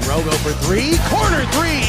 Rogo for three, corner three.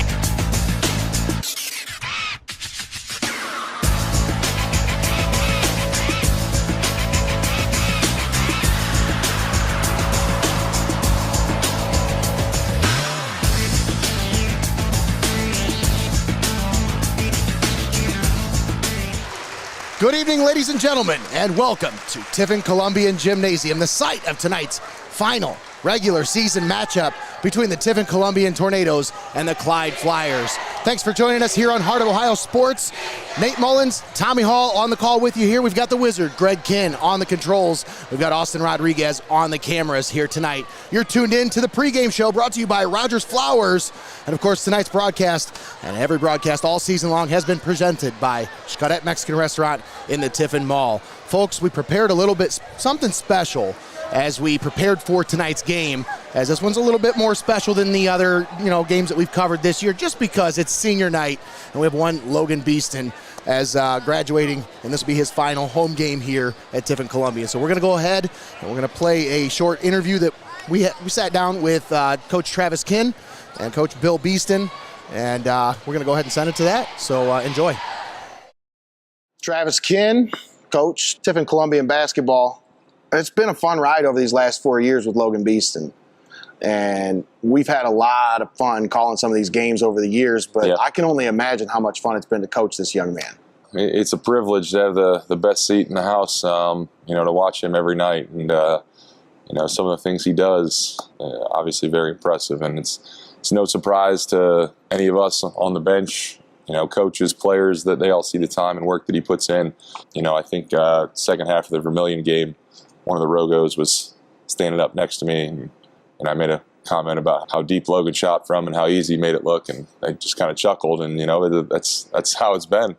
Good evening, ladies and gentlemen, and welcome to Tiffin Columbian Gymnasium, the site of tonight's final regular season matchup between the Tiffin Columbian Tornadoes and the Clyde Flyers. Thanks for joining us here on Heart of Ohio Sports. Nate Mullins, Tommy Hall on the call with you here. We've got the Wizard, Greg Kinn, on the controls. We've got Austin Rodriguez on the cameras here tonight. You're tuned in to the pregame show brought to you by Rodgers Flowers. And of course, tonight's broadcast, and every broadcast all season long, has been presented by Xcaret Mexican Restaurant in the Tiffin Mall. Folks, we prepared a little bit something special as we prepared for tonight's game, as this one's a little bit more special than the other, games that we've covered this year, just because it's senior night, and we have one Logan Beeston as graduating, and this will be his final home game here at Tiffin Columbian. So we're going to go ahead, and we're going to play a short interview that we sat down with Coach Travis Kinn and Coach Bill Beeston, and we're going to go ahead and send it to that, so enjoy. Travis Kinn, Coach, Tiffin Columbian basketball. It's been a fun ride over these last 4 years with Logan Beeston. And we've had a lot of fun calling some of these games over the years, but I can only imagine how much fun it's been to coach this young man. It's a privilege to have the best seat in the house, to watch him every night. And, some of the things he does, obviously very impressive. And it's no surprise to any of us on the bench, coaches, players, that they all see the time and work that he puts in. I think second half of the Vermilion game, one of the Rogos was standing up next to me, and I made a comment about how deep Logan shot from and how easy he made it look, and I just kind of chuckled, and that's how it's been.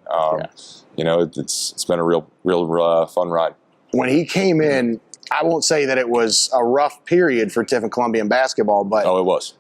It's been a real fun ride. When he came in, I won't say that it was a rough period for Tiffin Columbian basketball, but it was.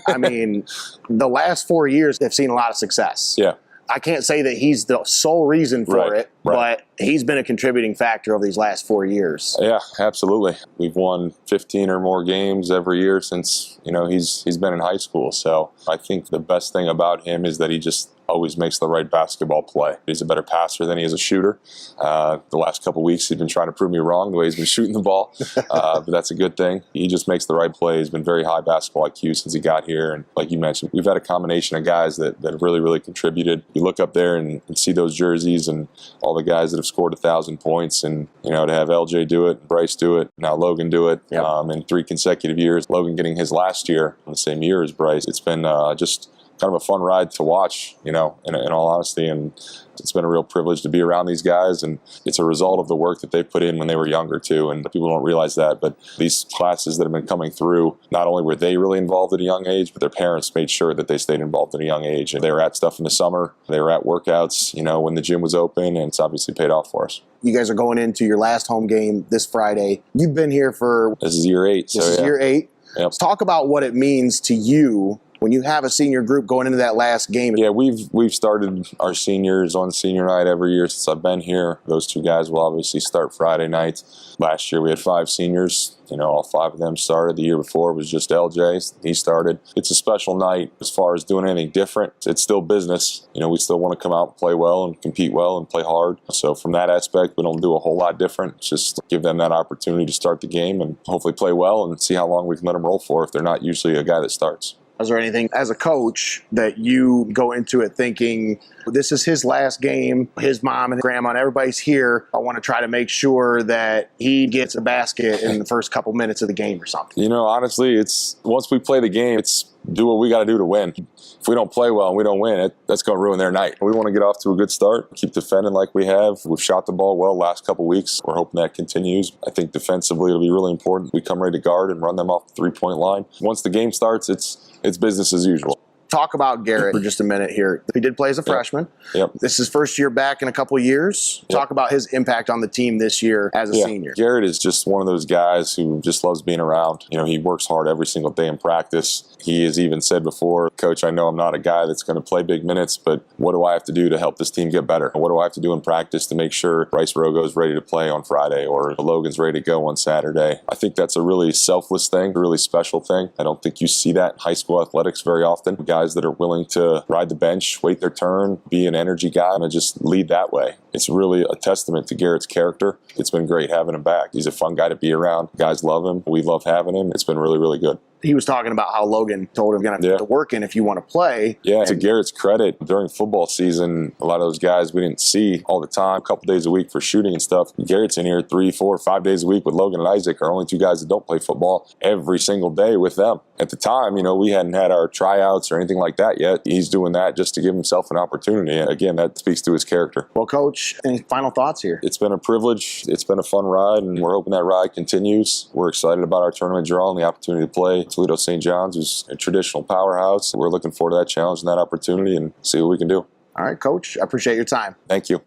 I mean, the last 4 years have seen a lot of success. Yeah. I can't say that he's the sole reason for it, but he's been a contributing factor over these last 4 years. Yeah, absolutely. We've won 15 or more games every year since, he's been in high school. So I think the best thing about him is that he just always makes the right basketball play. He's a better passer than he is a shooter. The last couple weeks, he's been trying to prove me wrong the way he's been shooting the ball, but that's a good thing. He just makes the right play. He's been very high basketball IQ since he got here, and like you mentioned, we've had a combination of guys that have really, really contributed. You look up there and see those jerseys and all the guys that have scored 1,000 points, and to have LJ do it, Bryce do it, now Logan do it, in 3 consecutive years. Logan getting his last year in the same year as Bryce. It's been just kind of a fun ride to watch, in all honesty, and it's been a real privilege to be around these guys, and it's a result of the work that they put in when they were younger too, and people don't realize that, but these classes that have been coming through, not only were they really involved at a young age, but their parents made sure that they stayed involved at a young age, and they were at stuff in the summer, they were at workouts, when the gym was open, and it's obviously paid off for us. You guys are going into your last home game this Friday. You've been here for... This is year 8. This is year 8. Yep. Let's talk about what it means to you when you have a senior group going into that last game. Yeah, we've started our seniors on senior night every year since I've been here. Those 2 guys will obviously start Friday night. Last year we had 5 seniors. All 5 of them started. The year before was just LJ. He started. It's a special night as far as doing anything different. It's still business. We still want to come out and play well and compete well and play hard. So from that aspect, we don't do a whole lot different. Just give them that opportunity to start the game and hopefully play well and see how long we can let them roll for if they're not usually a guy that starts. Is there anything as a coach that you go into it thinking, this is his last game, his mom and grandma and everybody's here, I want to try to make sure that he gets a basket in the first couple minutes of the game or something? Honestly, it's once we play the game, it's do what we got to do to win. If we don't play well and we don't win, that's going to ruin their night. We want to get off to a good start, keep defending like we have. We've shot the ball well last couple weeks. We're hoping that continues. I think defensively it'll be really important. We come ready to guard and run them off the 3-point line. Once the game starts, it's business as usual. Talk about Garrett for just a minute here. He did play as a freshman. Yep. This is his first year back in a couple of years. Yep. Talk about his impact on the team this year as a senior. Garrett is just one of those guys who just loves being around. He works hard every single day in practice. He has even said before, Coach, I know I'm not a guy that's going to play big minutes, but what do I have to do to help this team get better? What do I have to do in practice to make sure Bryce Rogo's ready to play on Friday or Logan's ready to go on Saturday? I think that's a really selfless thing, a really special thing. I don't think you see that in high school athletics very often. Guys that are willing to ride the bench, wait their turn, be an energy guy, and just lead that way. It's really a testament to Garrett's character. It's been great having him back. He's a fun guy to be around. Guys love him. We love having him. It's been really, really good. He was talking about how Logan told him, you're going to have to put the work in if you want to play. Yeah, to Garrett's credit, during football season, a lot of those guys we didn't see all the time, a couple days a week for shooting and stuff. Garrett's in here 3, 4, 5 days a week with Logan and Isaac, are only 2 guys that don't play football, every single day with them. At the time, we hadn't had our tryouts or anything like that yet. He's doing that just to give himself an opportunity. And again, that speaks to his character. Well, Coach, any final thoughts here? It's been a privilege. It's been a fun ride, and we're hoping that ride continues. We're excited about our tournament draw and the opportunity to play Toledo St. John's, who's a traditional powerhouse. We're looking forward to that challenge and that opportunity and see what we can do. All right, Coach, I appreciate your time. Thank you.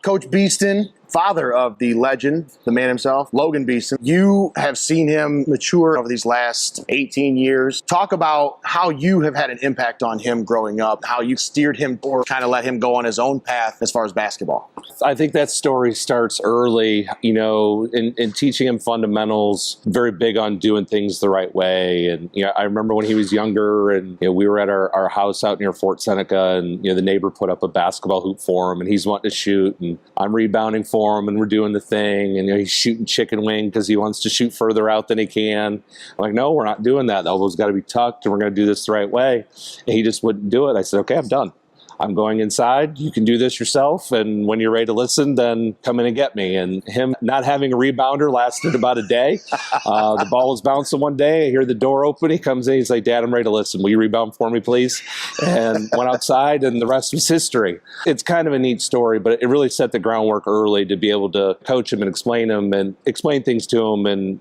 Coach Beeston, father of the legend, the man himself, Logan Beeston. You have seen him mature over these last 18 years. Talk about how you have had an impact on him growing up, how you steered him or kind of let him go on his own path as far as basketball. I think that story starts early, in teaching him fundamentals, very big on doing things the right way. And, I remember when he was younger and, we were at our house out near Fort Seneca and, the neighbor put up a basketball hoop for him and he's wanting to shoot and I'm rebounding for him and we're doing the thing and he's shooting chicken wing because he wants to shoot further out than he can. I'm like, no, we're not doing that. The elbow's got to be tucked and we're going to do this the right way. And he just wouldn't do it. I said, okay, I'm done. I'm going inside. You can do this yourself. And when you're ready to listen, then come in and get me. And him not having a rebounder lasted about a day. The ball was bouncing one day. I hear the door open. He comes in. He's like, Dad, I'm ready to listen. Will you rebound for me, please? And went outside, and the rest was history. It's kind of a neat story, but it really set the groundwork early to be able to coach him and explain things to him. And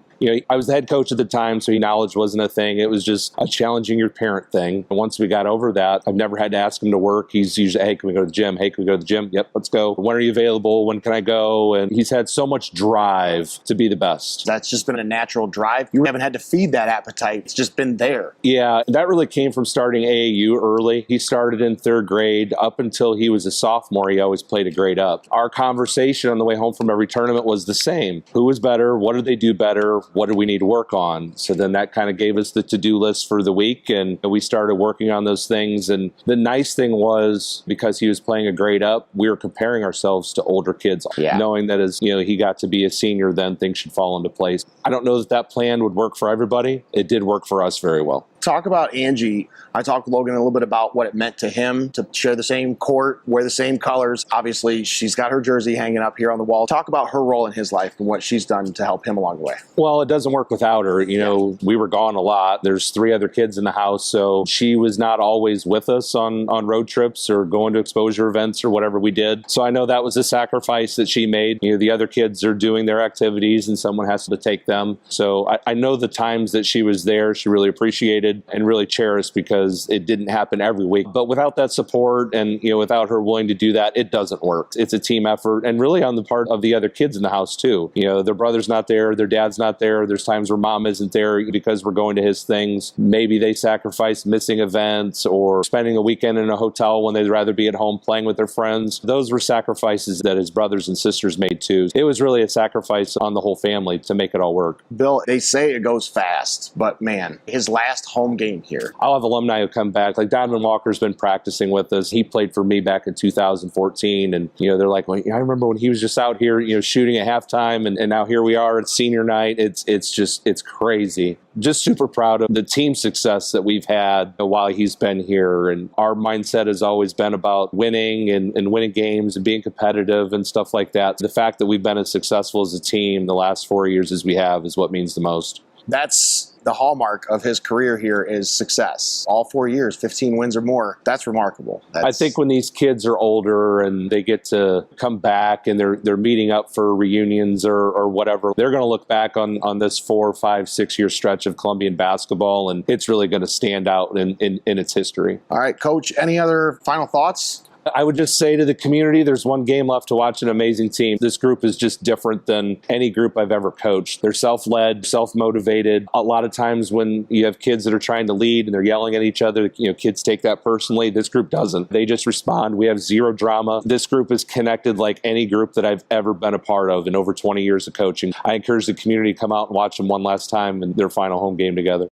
I was the head coach at the time, so knowledge wasn't a thing. It was just a challenging your parent thing. And once we got over that, I've never had to ask him to work. He's usually, hey, can we go to the gym? Hey, can we go to the gym? Yep, let's go. When are you available? When can I go? And he's had so much drive to be the best. That's just been a natural drive. You haven't had to feed that appetite. It's just been there. Yeah, that really came from starting AAU early. He started in 3rd grade. Up until he was a sophomore, he always played a grade up. Our conversation on the way home from every tournament was the same. Who was better? What did they do better? What do we need to work on? So then that kind of gave us the to-do list for the week, and we started working on those things. And the nice thing was, because he was playing a grade up, we were comparing ourselves to older kids, knowing that as he got to be a senior, then things should fall into place. I don't know that plan would work for everybody. It did work for us very well. Talk about Angie. I talked with Logan a little bit about what it meant to him to share the same court, wear the same colors. Obviously, she's got her jersey hanging up here on the wall. Talk about her role in his life and what she's done to help him along the way. Well, it doesn't work without her. We were gone a lot. There's 3 other kids in the house, so she was not always with us on road trips or going to exposure events or whatever we did. So I know that was a sacrifice that she made. The other kids are doing their activities and someone has to take them. So I know the times that she was there, she really appreciated and really cherished, because it didn't happen every week. But without that support and without her willing to do that, it doesn't work. It's a team effort, and really on the part of the other kids in the house too. Their brother's not there, their dad's not there. There's times where mom isn't there because we're going to his things. Maybe they sacrifice missing events or spending a weekend in a hotel when they'd rather be at home playing with their friends. Those were sacrifices that his brothers and sisters made too. It was really a sacrifice on the whole family to make it all work. Bill, they say it goes fast, but man, his last home game here. I'll have alumni who come back. Like Donovan Walker's been practicing with us. He played for me back in 2014. And, they're like, well, I remember when he was just out here, shooting at halftime. And now here we are at senior night. It's crazy. Just super proud of the team success that we've had while he's been here. And our mindset has always been about winning and winning games and being competitive and stuff like that. The fact that we've been as successful as a team the last 4 years as we have is what means the most. That's the hallmark of his career here, is success. All 4 years, 15 wins or more. That's remarkable. I think when these kids are older and they get to come back and they're meeting up for reunions or whatever, they're going to look back on this 4, 5, 6 year stretch of Columbian basketball, and it's really going to stand out in its history. All right, Coach, any other final thoughts? I would just say to the community, there's one game left to watch an amazing team. This group is just different than any group I've ever coached. They're self-led, self-motivated. A lot of times when you have kids that are trying to lead and they're yelling at each other, kids take that personally. This group doesn't. They just respond. We have zero drama. This group is connected like any group that I've ever been a part of in over 20 years of coaching. I encourage the community to come out and watch them one last time in their final home game together.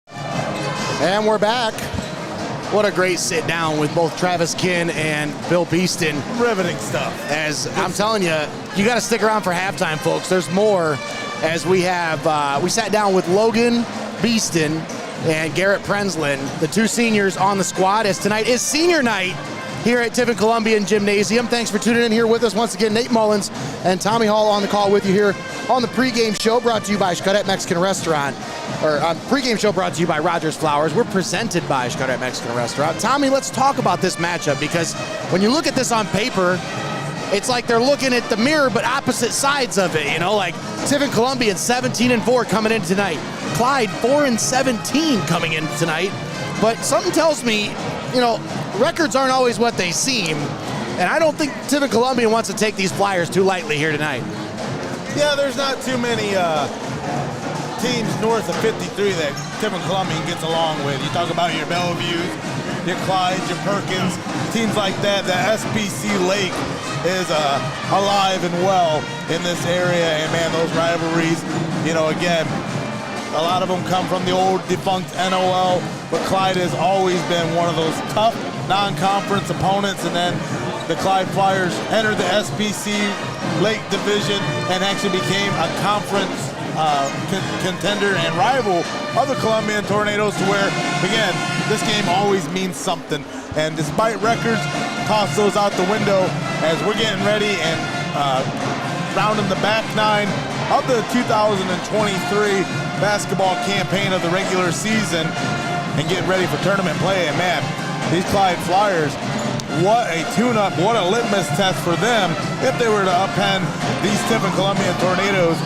And we're back. What a great sit down with both Travis Kinn and Bill Beeston. Riveting stuff. As I'm telling you, you got to stick around for halftime, folks. There's more as we have, we sat down with Logan Beeston and Garrett Prenzlin, the two seniors on the squad, as tonight is senior night here at Tiffin Columbian Gymnasium. Thanks for tuning in here with us once again. Nate Mullins and Tommy Hall on the call with you here on the pregame show, brought to you by Xcaret Mexican Restaurant. Pregame show brought to you by Rodgers Flowers. We're presented by Xcaret Mexican Restaurant. Tommy, let's talk about this matchup, because when you look at this on paper, it's like they're looking at the mirror but opposite sides of it, like Tiffin Columbian 17-4 coming in tonight. Clyde 4-17 coming in tonight. But something tells me, records aren't always what they seem, and I don't think Tiffin Columbian wants to take these Flyers too lightly here tonight. Yeah, there's not too many teams north of 53 that Tiffin Columbian gets along with. You talk about your Bellevue, your Clyde, your Perkins, teams like that. The SBC Lake is alive and well in this area, and man, those rivalries, again, a lot of them come from the old defunct NOL, but Clyde has always been one of those tough non-conference opponents, and then the Clyde Flyers entered the SBC Lake Division and actually became a conference contender and rival of the Columbian Tornadoes, to where, again, this game always means something. And despite records, toss those out the window as we're getting ready and rounding the back nine of the 2023 basketball campaign of the regular season and getting ready for tournament play. And man, these Clyde Flyers, what a tune-up, what a litmus test for them if they were to upend these Tiffin Columbian Tornadoes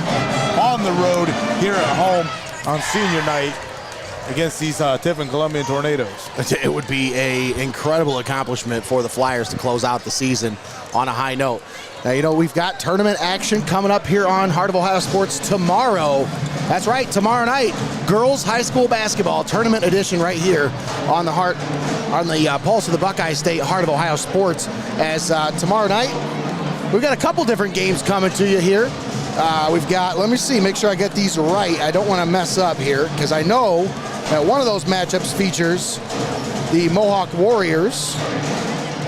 on the road here at home on senior night against these Tiffin Columbian Tornadoes. It would be an incredible accomplishment for the Flyers to close out the season on a high note. Now, we've got tournament action coming up here on Heart of Ohio Sports tomorrow. That's right, tomorrow night, girls high school basketball tournament edition right here on the Pulse of the Buckeye State Heart of Ohio Sports. As tomorrow night, we've got a couple different games coming to you here. We've got, let me see, make sure I get these right. I don't want to mess up here, because I know that one of those matchups features the Mohawk Warriors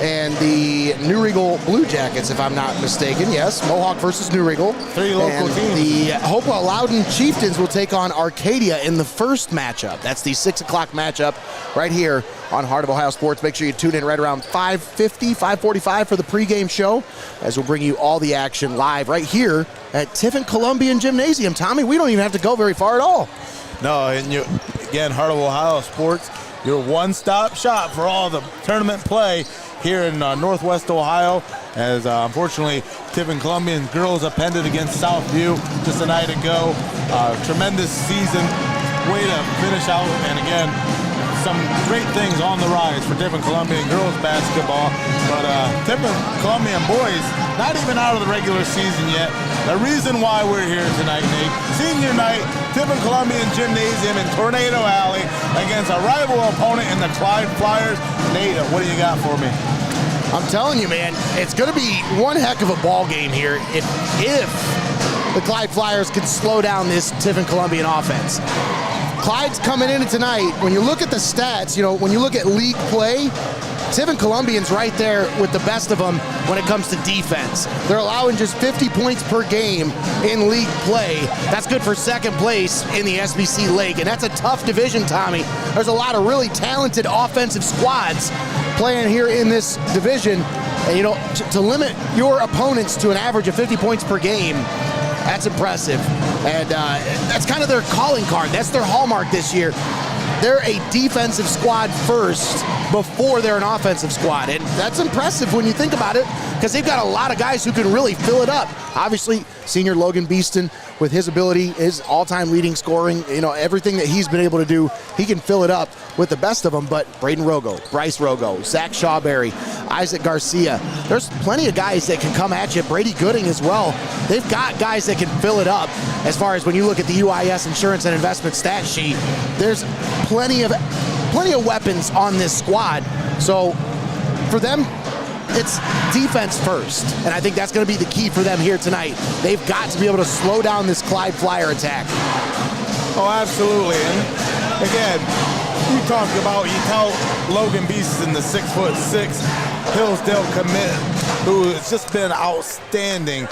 and the New Regal Blue Jackets, if I'm not mistaken. Yes, Mohawk versus New Regal. Three local teams. The Hopewell Loudon Chieftains will take on Arcadia in the first matchup. That's the 6 o'clock matchup right here on Heart of Ohio Sports. Make sure you tune in right around 5:50, 5:45 for the pregame show, as we'll bring you all the action live right here at Tiffin Columbian Gymnasium. Tommy, we don't even have to go very far at all. No, and again, Heart of Ohio Sports, your one-stop shop for all the tournament play here in Northwest Ohio, as unfortunately Tiffin Columbian girls appended against Southview just a night ago. Tremendous season, way to finish out, and again, some great things on the rise for Tiffin Columbian girls basketball, but Tiffin Columbian boys not even out of the regular season yet. The reason why we're here tonight, Nate, senior night, Tiffin Columbian Gymnasium in Tornado Alley against a rival opponent in the Clyde Flyers. Nate, what do you got for me? I'm telling you, man, it's going to be one heck of a ball game here if the Clyde Flyers can slow down this Tiffin Columbian offense. Clyde's coming in tonight. When you look at the stats, when you look at league play, Tiffin Columbian's right there with the best of them when it comes to defense. They're allowing just 50 points per game in league play. That's good for second place in the SBC Lake, and that's a tough division, Tommy. There's a lot of really talented offensive squads playing here in this division, and to limit your opponents to an average of 50 points per game, that's impressive. And that's kind of their calling card. That's their hallmark this year. they're a defensive squad first before they're an offensive squad. And that's impressive when you think about it, because they've got a lot of guys who can really fill it up. Obviously, senior Logan Beeston, with his ability, his all-time leading scoring, everything that he's been able to do, he can fill it up with the best of them. But Braden Rogo, Bryce Rogo, Zach Shawberry, Isaac Garcia, there's plenty of guys that can come at you. Brady Gooding as well. They've got guys that can fill it up. As far as when you look at the UIS Insurance and Investment stat sheet, there's plenty of weapons on this squad. So for them, it's defense first, and I think that's going to be the key for them here tonight. They've got to be able to slow down this Clyde Flyer attack. Oh, absolutely. And again, you tell Logan Beeston, the 6'6" Hillsdale commit, who has just been outstanding,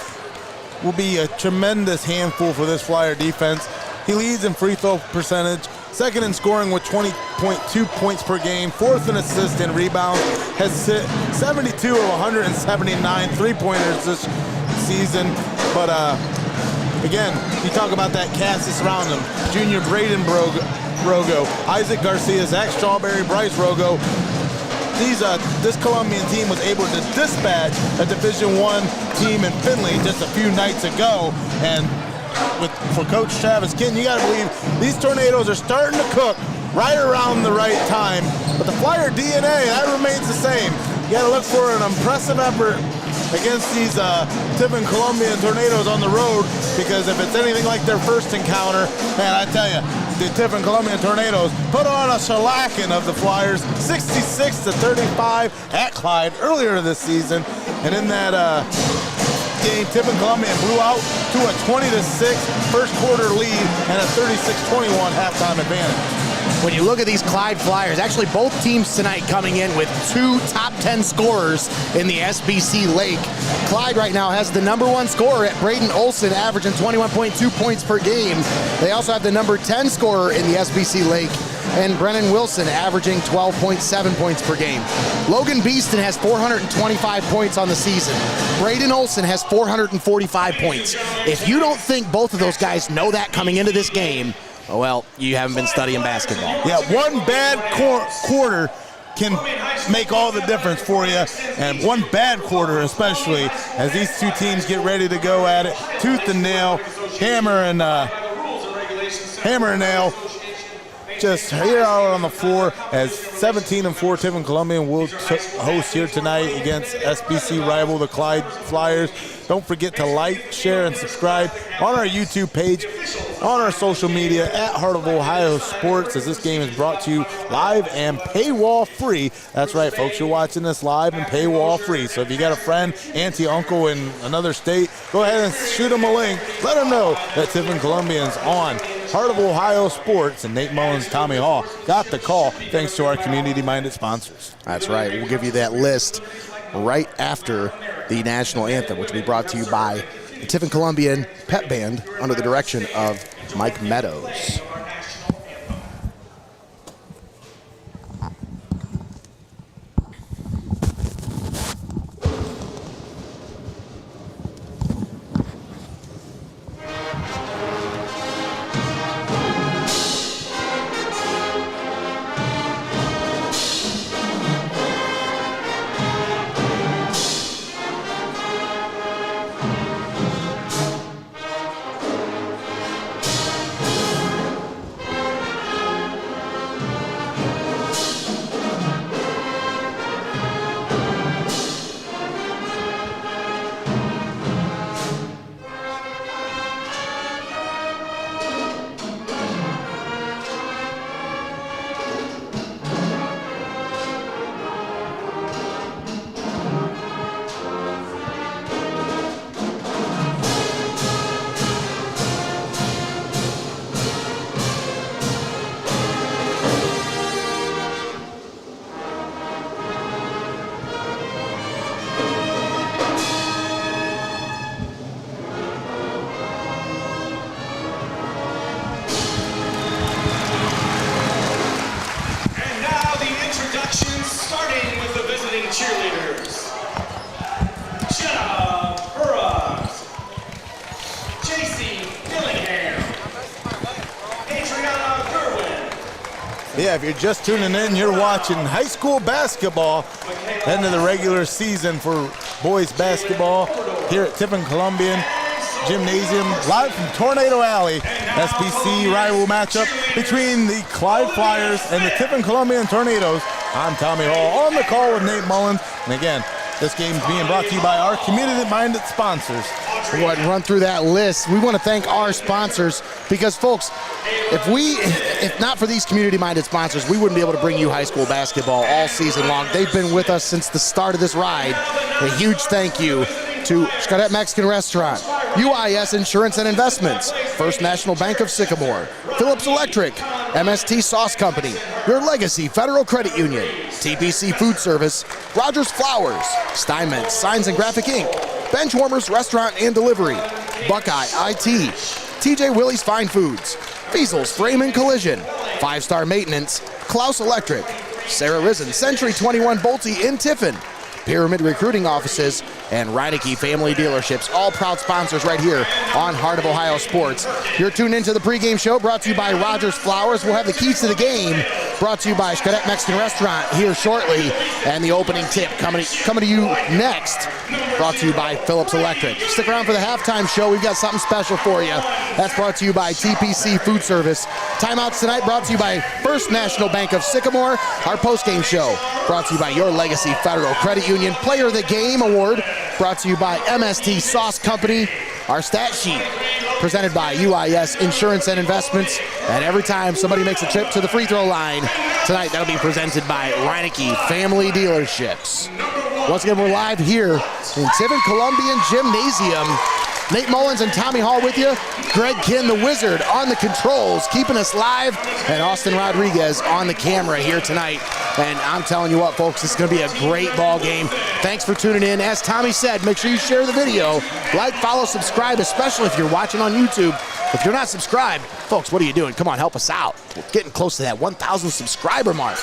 will be a tremendous handful for this Flyer defense. He leads in free throw percentage, second in scoring with 20.2 points per game, fourth in assists and rebounds, has hit 72 of 179 three-pointers this season. But again, you talk about that cast that's around him. Junior Braden Rogo, Isaac Garcia, Zach Strawberry, Bryce Rogo. This Columbian team was able to dispatch a Division I team in Findlay just a few nights ago. And for Coach Travis Kinn, you got to believe these Tornadoes are starting to cook right around the right time. But the Flyer DNA, that remains the same. You got to look for an impressive effort against these Tiffin Columbian Tornadoes on the road, because if it's anything like their first encounter, man, I tell you, the Tiffin Columbian Tornadoes put on a shellacking of the Flyers, 66-35 at Clyde earlier this season. And in that game, Tiffin Columbian blew out to a 20-6 first quarter lead and a 36-21 halftime advantage. When you look at these Clyde Flyers, actually both teams tonight coming in with 2 top 10 scorers in the SBC Lake. Clyde right now has the #1 scorer at Braden Olson, averaging 21.2 points per game. They also have the number 10 scorer in the SBC Lake, and Brennan Wilson averaging 12.7 points per game. Logan Beeston has 425 points on the season. Braden Olson has 445 points. If you don't think both of those guys know that coming into this game, well, you haven't been studying basketball. Yeah, one bad quarter can make all the difference for you, and one bad quarter especially, as these two teams get ready to go at it, tooth and nail, hammer and nail. Just here out on the floor, as 17-4 Tiffin Columbian will host here tonight against SBC rival, the Clyde Flyers. Don't forget to like, share, and subscribe on our YouTube page, on our social media at Heart of Ohio Sports, as this game is brought to you live and paywall free. That's right, folks, you're watching this live and paywall free. So if you got a friend, auntie, uncle in another state, go ahead and shoot them a link. Let them know that Tiffin Columbian's on Heart of Ohio Sports, and Nate Mullins, Tommy Hall got the call thanks to our community-minded sponsors. That's right. We'll give you that list right after the national anthem, which will be brought to you by the Tiffin Columbian Pep Band under the direction of Mike Meadows. Yeah, if you're just tuning in, you're watching high school basketball, end of the regular season for boys basketball here at Tiffin Columbian Gymnasium, live from Tornado Alley. SBC rival matchup between the Clyde Flyers and the Tiffin Columbian Tornadoes. I'm Tommy Hall on the call with Nate Mullins. And again, this game's being brought to you by our community-minded sponsors. We'll go ahead and run through that list. We want to thank our sponsors because, folks, if not for these community-minded sponsors, we wouldn't be able to bring you high school basketball all season long. They've been with us since the start of this ride. A huge thank you to Xcaret Mexican Restaurant, UIS Insurance and Investments, First National Bank of Sycamore, Phillips Electric, MST Sauce Company, Your Legacy Federal Credit Union, TPC Food Service, Rodgers Flowers, Steinmetz Signs and Graphic Inc., Benchwarmers Restaurant and Delivery, Buckeye IT, TJ Willies Fine Foods, Feasel's Frame and Collision, 5-Star Maintenance, Clouse Electric, Sara Reisen, Century 21 Bolte in Tiffin, Pyramid Recruiting Offices, and Reineke Family Dealerships, all proud sponsors right here on Heart of Ohio Sports. You're tuned into the pregame show brought to you by Rodgers Flowers. We'll have the keys to the game brought to you by Xcaret Mexican Restaurant here shortly, and the opening tip coming to you next, brought to you by Phillips Electric. Stick around for the halftime show. We've got something special for you. That's brought to you by TPC Food Service. Timeouts tonight brought to you by First National Bank of Sycamore. Our postgame show brought to you by Your Legacy Federal Credit Union. Player of the Game Award brought to you by MST Sauce Company. Our stat sheet presented by UIS Insurance and Investments. And every time somebody makes a trip to the free throw line tonight, that'll be presented by Reineke Family Dealerships. Once again, we're live here in Tiffin Columbian Gymnasium. Nate Mullins and Tommy Hall with you. Greg Kinn, the Wizard, on the controls, keeping us live, and Austin Rodriguez on the camera here tonight. And I'm telling you what, folks, this is going to be a great ball game. Thanks for tuning in. As Tommy said, make sure you share the video. Like, follow, subscribe, especially if you're watching on YouTube. If you're not subscribed, folks, what are you doing? Come on, help us out. We're getting close to that 1,000 subscriber mark.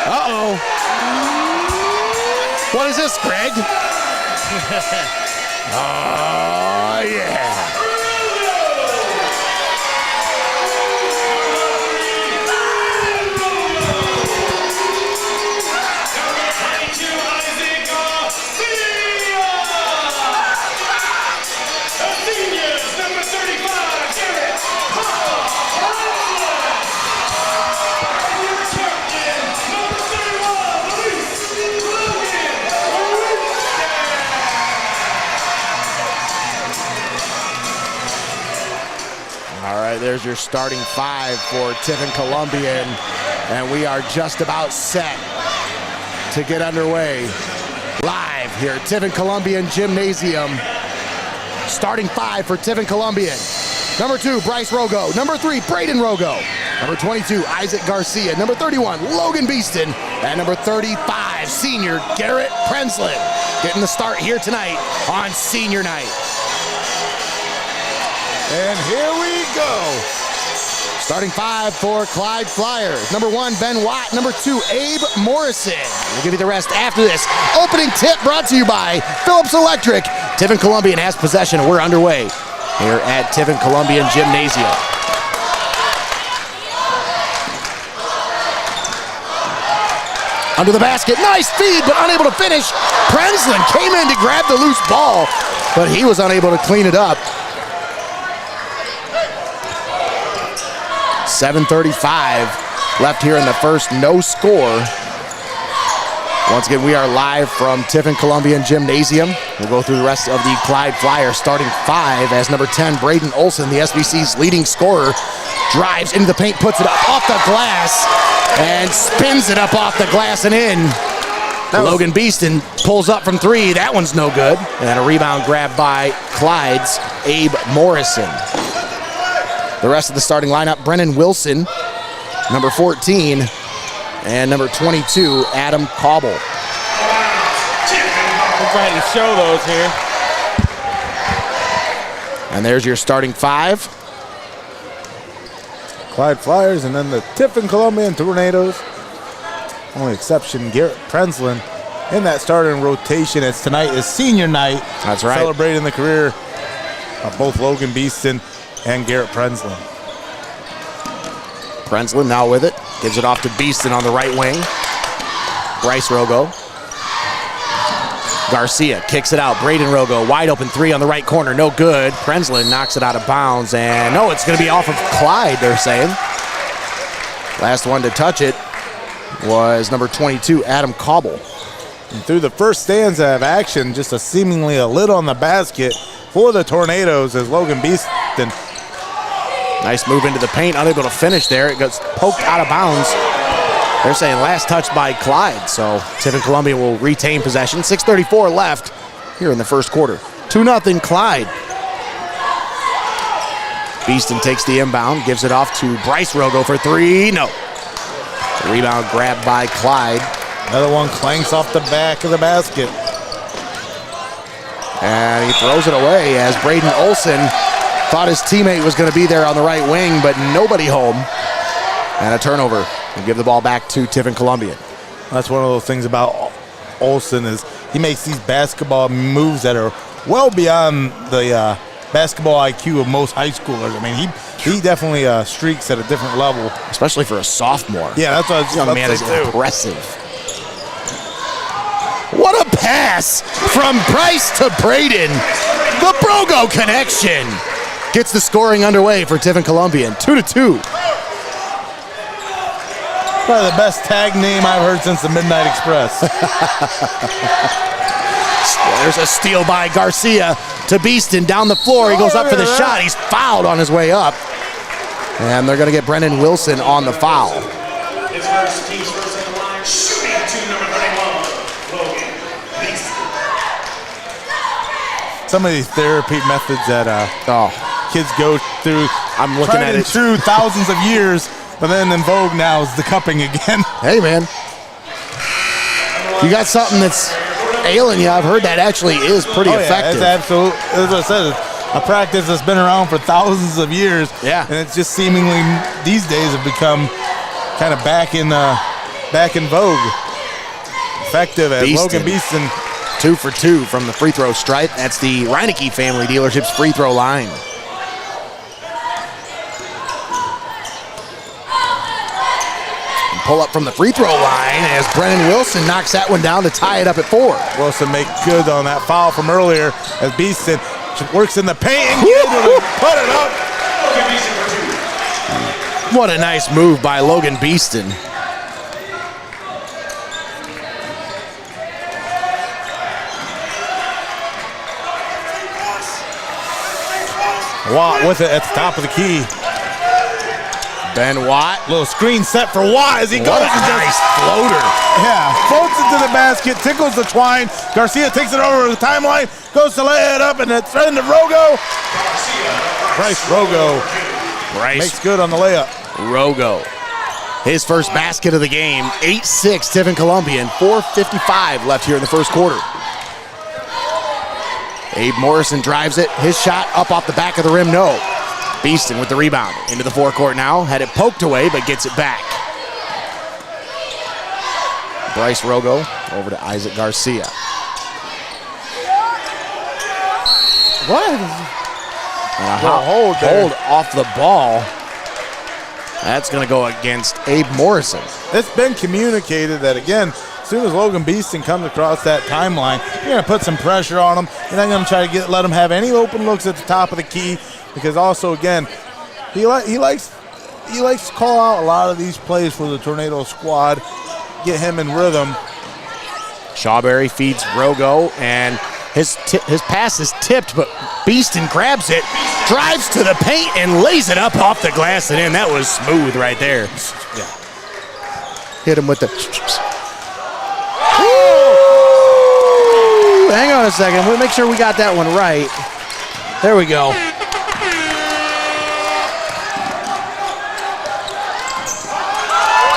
Uh-oh. What is this, Greg? Oh, yeah. There's your starting five for Tiffin Columbian, and we are just about set to get underway. Live here at Tiffin Columbian Gymnasium. Starting five for Tiffin Columbian. Number 2, Bryce Rogo. Number 3, Braden Rogo. Number 22, Isaac Garcia. Number 31, Logan Beeston. And number 35, senior Garrett Prenslin. Getting the start here tonight on senior night. And here we go. Starting five for Clyde Flyers. Number 1, Ben Watt. Number 2, Abe Morrison. We'll give you the rest after this. Opening tip brought to you by Phillips Electric. Tiffin Columbian has possession, and we're underway here at Tiffin Columbian Gymnasium. Under the basket, nice feed, but unable to finish. Prenslin came in to grab the loose ball, but he was unable to clean it up. 7:35 left here in the first, no score. Once again, we are live from Tiffin Columbian Gymnasium. We'll go through the rest of the Clyde Flyers starting five as number 10, Braden Olson, the SBC's leading scorer, drives into the paint, puts it up off the glass, and spins it up off the glass and in. Logan Beeston pulls up from 3. That one's no good. And a rebound grab by Clyde's Abe Morrison. The rest of the starting lineup, Brennan Wilson, number 14, and number 22, Adam Cauble. We're trying to show those here. And there's your starting five. Clyde Flyers and then the Tiffin Columbian Tornadoes. Only exception, Garrett Prenslin in that starting rotation as tonight is senior night. That's right. Celebrating the career of both Logan Beeston and Garrett Prenslin. Prenslin now with it. Gives it off to Beeston on the right wing. Bryce Rogo. Garcia kicks it out. Braden Rogo, wide open three on the right corner. No good. Prenzlin knocks it out of bounds. And no, it's going to be off of Clyde, they're saying. Last one to touch it was number 22, Adam Cobble. And through the first stanza of action, just seemingly a lid on the basket for the Tornadoes as Logan Beeston. Nice move into the paint, unable to finish there. It gets poked out of bounds. They're saying last touch by Clyde, so Tiffin Columbian will retain possession. 6:34 left here in the first quarter. 2-0 Clyde. Beeston takes the inbound, gives it off to Bryce Rogo for three. No. Rebound grabbed by Clyde. Another one clanks off the back of the basket. And he throws it away as Braden Olson thought his teammate was going to be there on the right wing, but nobody home. And a turnover. We'll give the ball back to Tiffin Columbian. That's one of those things about Olson is he makes these basketball moves that are well beyond the basketball IQ of most high schoolers. I mean, he definitely streaks at a different level. Especially for a sophomore. Yeah, that's what I was just Young about man to is say, too. impressive. What a pass from Bryce to Braden. The Brogo connection gets the scoring underway for Tiffin Columbian. 2-2. Probably the best tag name I've heard since the Midnight Express. There's a steal by Garcia to Beeston down the floor. He goes up for the shot. He's fouled on his way up. And they're going to get Brendan Wilson on the foul. His first team's first on the line, shooting to number 31, Logan Beeston. Some of these therapy methods that kids go through. I'm looking tried at and it. true thousands of years, but then in vogue now is the cupping again. Hey, man. You got something that's ailing you. I've heard that actually is pretty effective. It's absolute. As I said, a practice that's been around for thousands of years. Yeah. And it's just seemingly these days have become kind of back in vogue. Effective as Logan Beeston. 2 for 2 from the free throw stripe. That's the Reineke Family Dealerships free throw line. And pull up from the free throw line as Brennan Wilson knocks that one down to tie it up at 4. Wilson make good on that foul from earlier as Beeston works in the paint and gets able to put it up. What a nice move by Logan Beeston. Watt with it at the top of the key. Ben Watt. Little screen set for Watt as he goes. What a nice floater. Yeah, floats into the basket, tickles the twine. Garcia takes it over the timeline, goes to lay it up, and it's right into Rogo. Bryce Rogo makes good on the layup. Rogo. His first basket of the game. 8-6 Tiffin Columbian. 4:55 left here in the first quarter. Abe Morrison drives it. His shot up off the back of the rim, no. Beeston with the rebound. Into the forecourt now. Had it poked away, but gets it back. Bryce Rogo over to Isaac Garcia. What? And a hold off the ball. That's going to go against Abe Morrison. It's been communicated that, again, as soon as Logan Beeston comes across that timeline, you're going to put some pressure on him. You're not going to try to let him have any open looks at the top of the key, because also, again, he likes to call out a lot of these plays for the Tornado squad, get him in rhythm. Shawberry feeds Rogo, and his pass is tipped, but Beeston grabs it, drives to the paint, and lays it up off the glass and in. That was smooth right there. Yeah. Hit him with the... Ooh, hang on a second. We'll make sure we got that one right. There we go.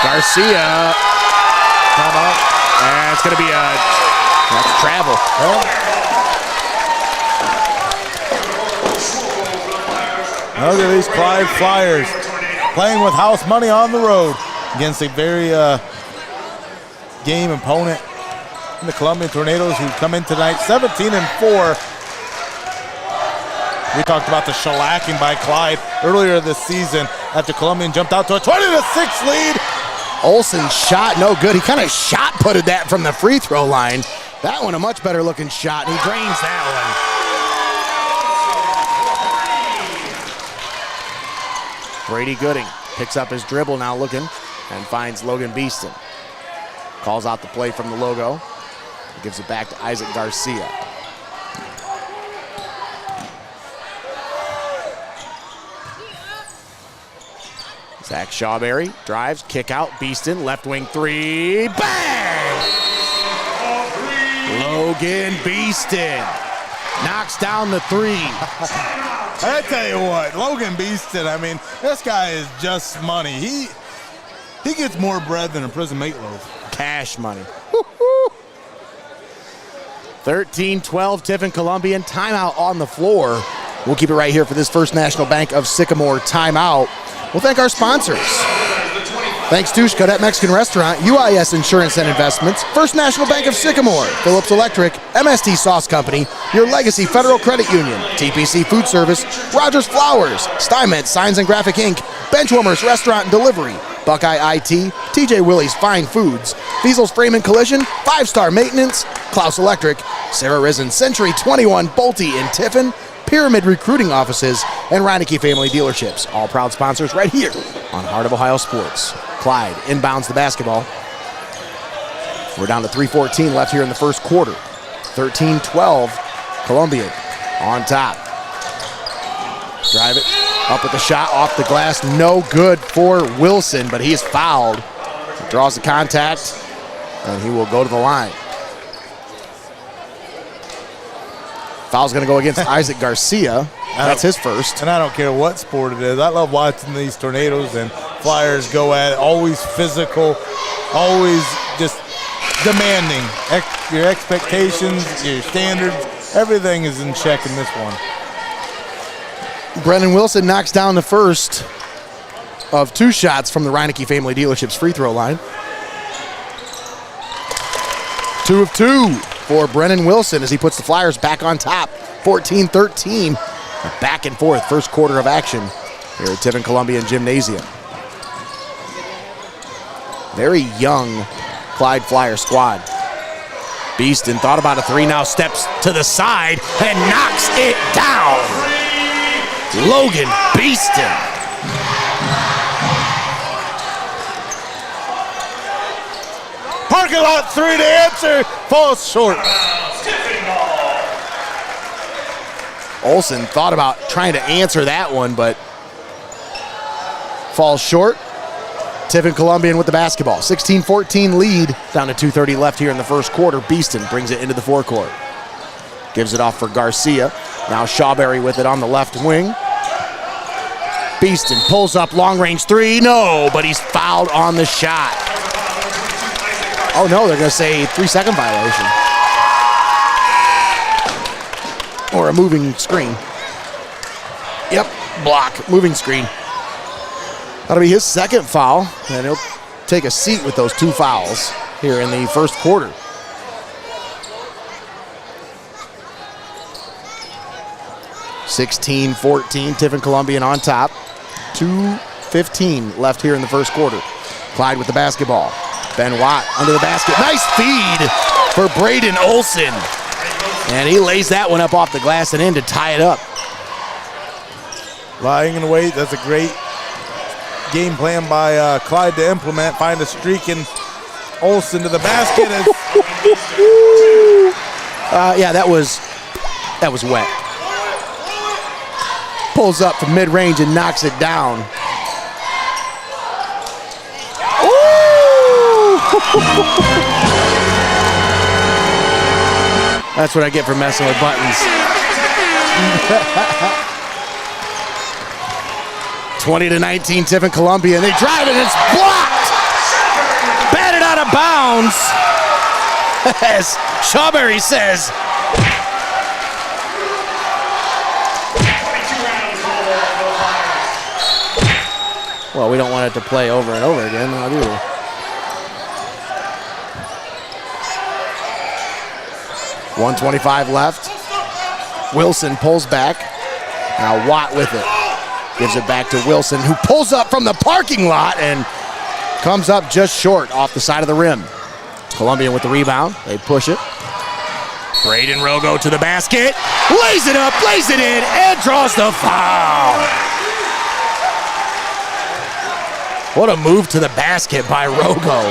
Garcia. And it's going to be that's travel. Look at these Clyde Flyers playing with house money on the road against a very game opponent in the Columbian Tornadoes, who come in tonight 17-4. We talked about the shellacking by Clyde earlier this season after Columbian jumped out to a 20-6 lead. Olsen's shot, no good. He kind of shot putted that from the free throw line. That one a much better looking shot, and he drains that one. Brady Gooding picks up his dribble now looking and finds Logan Beeston. Calls out the play from the logo. Gives it back to Isaac Garcia. Zach Shawberry drives, kick out, Beeston, left wing three, bang! Logan Beeston knocks down the three. I tell you what, Logan Beeston, I mean, this guy is just money. He gets more bread than a prison meatloaf. Cash money. 13-12, Tiffin Columbian, timeout on the floor. We'll keep it right here for this First National Bank of Sycamore timeout. We'll thank our sponsors. Thanks to Xcaret Mexican Restaurant, UIS Insurance and Investments, First National Bank of Sycamore, Phillips Electric, MST Sauce Company, Your Legacy Federal Credit Union, TPC Food Service, Rodgers Flowers, Steinmetz Signs and Graphic Inc., Benchwarmers Restaurant and Delivery, Buckeye IT, TJ Willie's Fine Foods, Feasel's Frame and Collision, 5-Star Maintenance, Clouse Electric, Sara Reisen Century 21 Bolte in Tiffin, Pyramid Recruiting Offices, and Reineke Family Dealerships. All proud sponsors right here on Heart of Ohio Sports. Clyde inbounds the basketball. We're down to 3:14 left here in the first quarter. 13-12, Columbian on top. Drive it, up with the shot, off the glass, no good for Wilson, but he is fouled. He draws the contact, and he will go to the line. Foul's going to go against Isaac Garcia. That's his first. And I don't care what sport it is. I love watching these Tornadoes and Flyers go at it. Always physical, always just demanding. Your expectations, your standards, everything is in check in this one. Brennan Wilson knocks down the first of two shots from the Reineke Family Dealerships free throw line. 2 of 2 for Brennan Wilson as he puts the Flyers back on top. 14-13. A back and forth first quarter of action here at Tiffin Columbian Gymnasium. Very young Clyde Flyer squad. Beeston thought about a three, now steps to the side and knocks it down. Logan Beeston. Parking lot three to answer, falls short. Olsen thought about trying to answer that one, but falls short. Tiffin Columbian with the basketball. 16-14 lead, down to 2:30 left here in the first quarter. Beeston brings it into the forecourt. Gives it off for Garcia. Now Shawberry with it on the left wing. Beeston pulls up long range three. No, but he's fouled on the shot. Oh no, they're going to say 3-second violation. Or a moving screen. Yep, block, moving screen. That'll be his second foul, and he'll take a seat with those two fouls here in the first quarter. (16-14), Tiffin Columbian on top. 2:15 left here in the first quarter. Clyde with the basketball. Ben Watt under the basket. Nice feed for Braden Olsen. And he lays that one up off the glass and in to tie it up. Lying in wait, that's a great game plan by Clyde to implement. Find a streak in Olsen to the basket. Yeah, that was wet. Pulls up from mid-range and knocks it down. That's what I get for messing with buttons. 20-19, Tiffin Columbian. They drive it, it's blocked. Batted out of bounds. As Shawberry says. Well, we don't want it to play over and over again, now do we? .125 left. Wilson pulls back. Now Watt with it. Gives it back to Wilson, who pulls up from the parking lot and Comes up just short off the side of the rim. Columbian with the rebound. They push it. Braden Rogo to the basket. Lays it up, lays it in, and draws the foul. What a move to the basket by Rogo.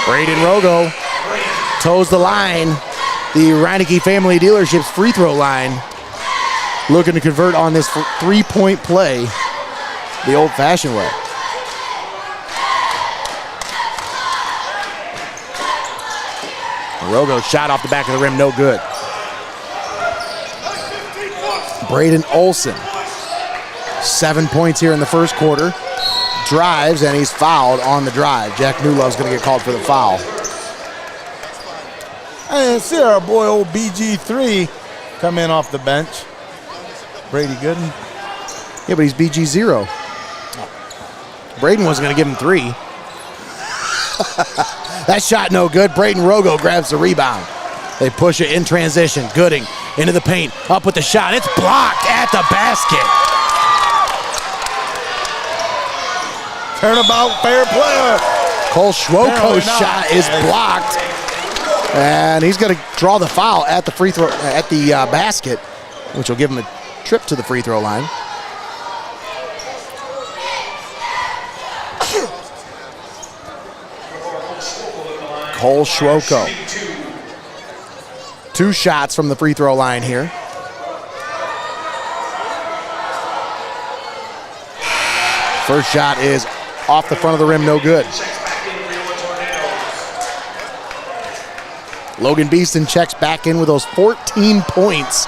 Braden Rogo toes the line, the Reineke Family Dealership's free throw line, looking to convert on this three-point play the old-fashioned way. Rogo shot off the back of the rim, no good. Braden Olson, 7 points here in the first quarter. Drives, and he's fouled on the drive. Jack Newlove's going to get called for the foul. And see our boy old BG3 come in off the bench. Brady Gooden. Yeah, but he's BG0. Braden wasn't going to give him 3. That shot no good. Braden Rogo grabs the rebound. They push it in transition. Gooding into the paint. Up with the shot. It's blocked at the basket. Turnabout fair play. Cole Schwoko's shot is blocked. And he's going to draw the foul at the free throw, at the basket, which will give him a trip to the free throw line. Cole Schwoko. 2 shots from the free throw line here. First shot is off the front of the rim, no good. Logan Beeston checks back in with those 14 points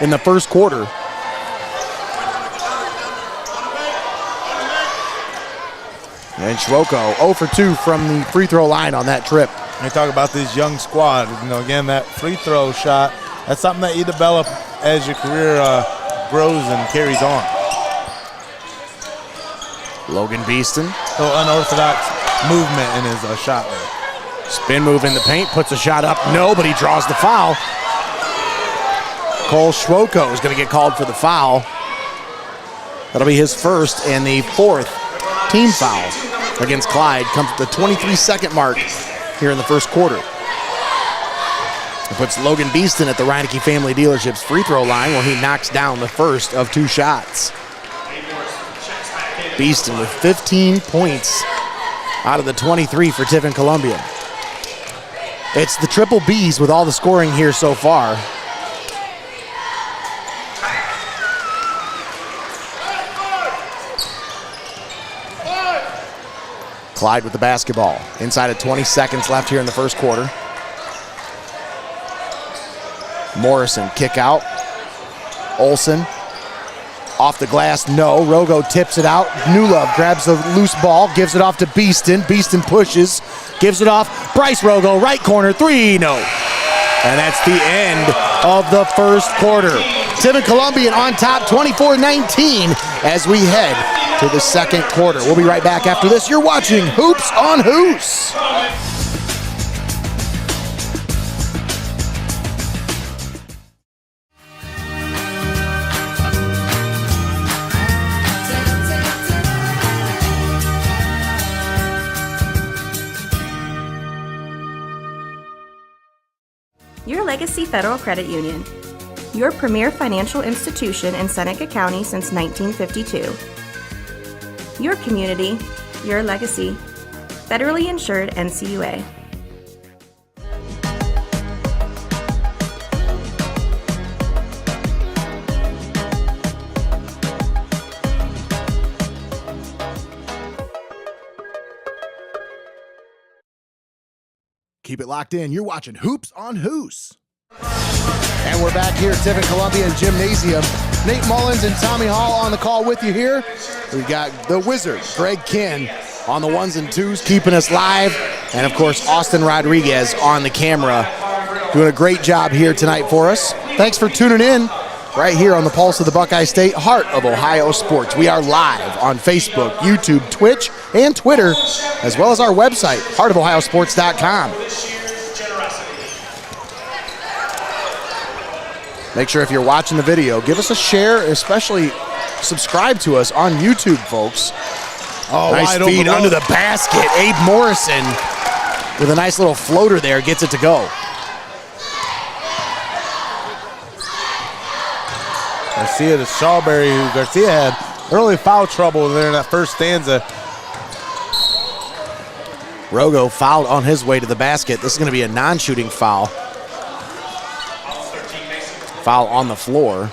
in the first quarter. And Schwoko 0 for 2 from the free throw line on that trip. We talk about this young squad. You know, again, that free throw shot, that's something that you develop as your career grows and carries on. Logan Beeston. So unorthodox movement in his shot there. Spin move in the paint, puts a shot up. No, but he draws the foul. Cole Schwoko is going to get called for the foul. That'll be his first and the 4th team foul against Clyde. Comes at the 23-second mark here in the first quarter. It puts Logan Beeston at the Reineke Family Dealership's free throw line where he knocks down the first of 2 shots. Beeston with 15 points out of the 23 for Tiffin Columbian. It's the triple Bs with all the scoring here so far. Clyde with the basketball. Inside of 20 seconds left here in the first quarter. Morrison kick out. Olson off the glass, no. Rogo tips it out. Newlove grabs the loose ball, gives it off to Beeston. Beeston pushes, gives it off. Bryce Rogo, right corner, 3, no. And that's the end of the first quarter. Tiffin Columbian on top, 24-19 as we head to the second quarter. We'll be right back after this. You're watching Hoops on Hoos. Your Legacy Federal Credit Union, your premier financial institution in Seneca County since 1952. Your community, your legacy. Federally insured NCUA. Keep it locked in. You're watching Hoops on Hoos. And we're back here at Tiffin Columbian Gymnasium. Nate Mullins and Tommy Hall on the call with you here. We've got the Wizard, Greg Kinn, on the 1s and 2s, keeping us live. And, of course, Austin Rodriguez on the camera, doing a great job here tonight for us. Thanks for tuning in right here on the Pulse of the Buckeye State, heart of Ohio sports. We are live on Facebook, YouTube, Twitch, and Twitter, as well as our website, heartofohiosports.com. Make sure if you're watching the video, give us a share, especially subscribe to us on YouTube, folks. Oh, nice feed under the basket. Abe Morrison with a nice little floater there gets it to go. Garcia to Shawberry, who Garcia had early foul trouble there in that first stanza. Rogo fouled on his way to the basket. This is going to be a non-shooting foul. Foul on the floor.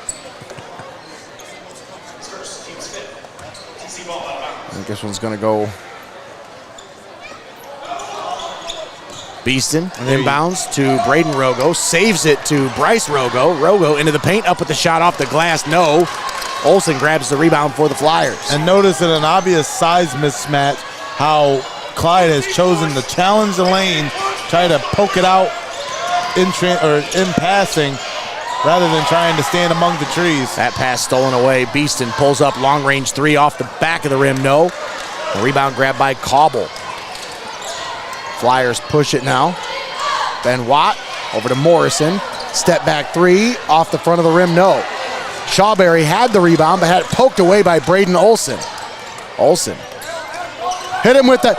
I think this one's going to go. Beeston inbounds to Braden Rogo. Saves it to Bryce Rogo. Rogo into the paint, up with the shot off the glass. No. Olsen grabs the rebound for the Flyers. And notice in an obvious size mismatch how Clyde has chosen to challenge the lane, try to poke it out in passing, rather than trying to stand among the trees. That pass stolen away. Beeston pulls up long-range three off the back of the rim. No. The rebound grabbed by Cobble. Flyers push it now. Ben Watt over to Morrison. Step back three off the front of the rim. No. Shawberry had the rebound, but had it poked away by Braden Olsen. Olsen hit him with the.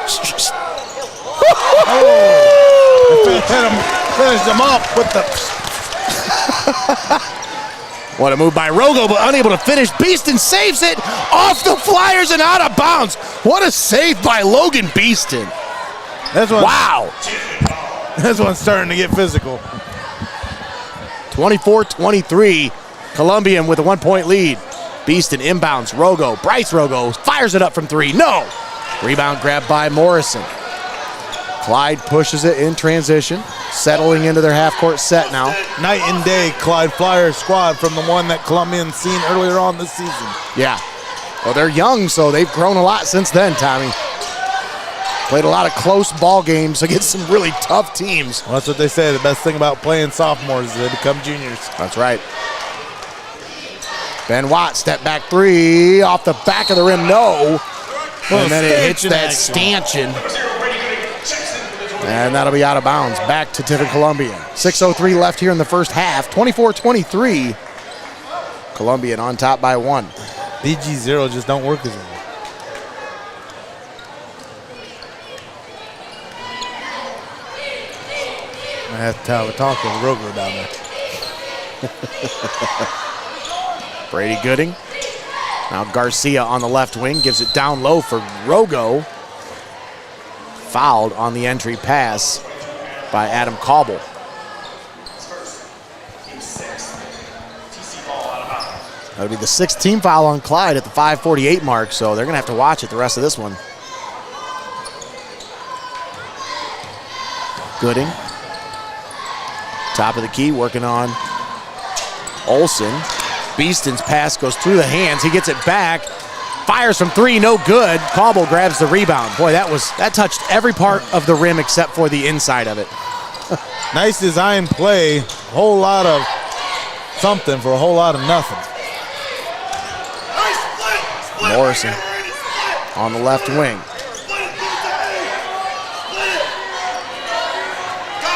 Finished him up with the. What a move by Rogo, but unable to finish. Beeston saves it off the Flyers and out of bounds. What a save by Logan Beeston. Wow. This one's starting to get physical. 24-23. Columbian with a 1-point lead. Beeston inbounds. Rogo. Bryce Rogo fires it up from three. No. Rebound grabbed by Morrison. Clyde pushes it in transition. Settling into their half-court set now. Night and day Clyde Flyers squad from the one that Columbian's seen earlier on this season. Yeah. Well, they're young, so they've grown a lot since then, Tommy. Played a lot of close ball games against some really tough teams. Well, that's what they say. The best thing about playing sophomores is they become juniors. That's right. Ben Watt, step back three, off the back of the rim, no. And then it hits that stanchion. And that'll be out of bounds. Back to Tiffin Columbian. 6:03 left here in the first half. 24-23. Columbian on top by one. BG0 just don't work as well. I have to have a talk with Rogo down there. Brady Gooding. Now Garcia on the left wing. Gives it down low for Rogo. Fouled on the entry pass by Adam Cobble. That would be the 6th team foul on Clyde at the 5:48 mark, so they're going to have to watch it the rest of this one. Gooding. Top of the key, working on Olsen. Beeston's pass goes through the hands. He gets it back. Fires from three, no good. Cobble grabs the rebound. Boy, that touched every part of the rim except for the inside of it. Nice design play. A whole lot of something for a whole lot of nothing. Morrison on the left wing.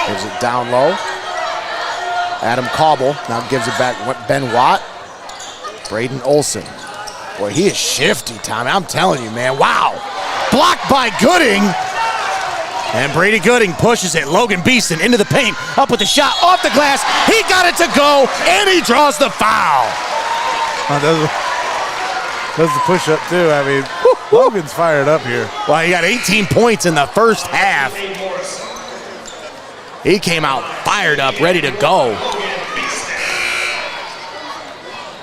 Gives it down low. Adam Cobble now gives it back. Ben Watt. Braden Olsen. Boy, he is shifty, Tommy. I'm telling you, man. Wow. Blocked by Gooding. And Brady Gooding pushes it. Logan Beeston into the paint. Up with the shot. Off the glass. He got it to go. And he draws the foul. Does the push-up, too. I mean, Logan's fired up here. Well, he got 18 points in the first half. He came out fired up, ready to go.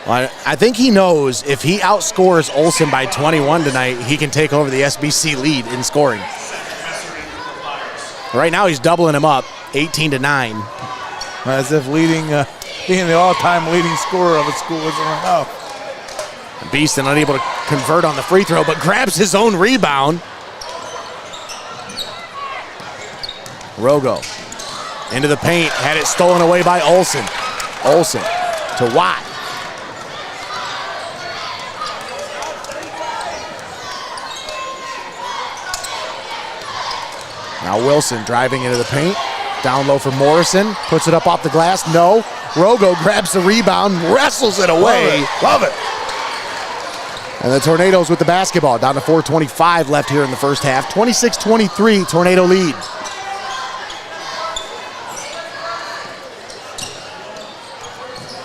Well, I think he knows if he outscores Olsen by 21 tonight, he can take over the SBC lead in scoring. Right now, he's doubling him up, 18-9. As if being the all-time leading scorer of a school isn't enough. Beeston unable to convert on the free throw, but grabs his own rebound. Rogo into the paint, had it stolen away by Olsen. Olsen to Watt. Now Wilson driving into the paint. Down low for Morrison. Puts it up off the glass. No. Rogo grabs the rebound, wrestles it away. Love it. And the Tornadoes with the basketball, down to 4:25 left here in the first half. 26-23, Tornado lead.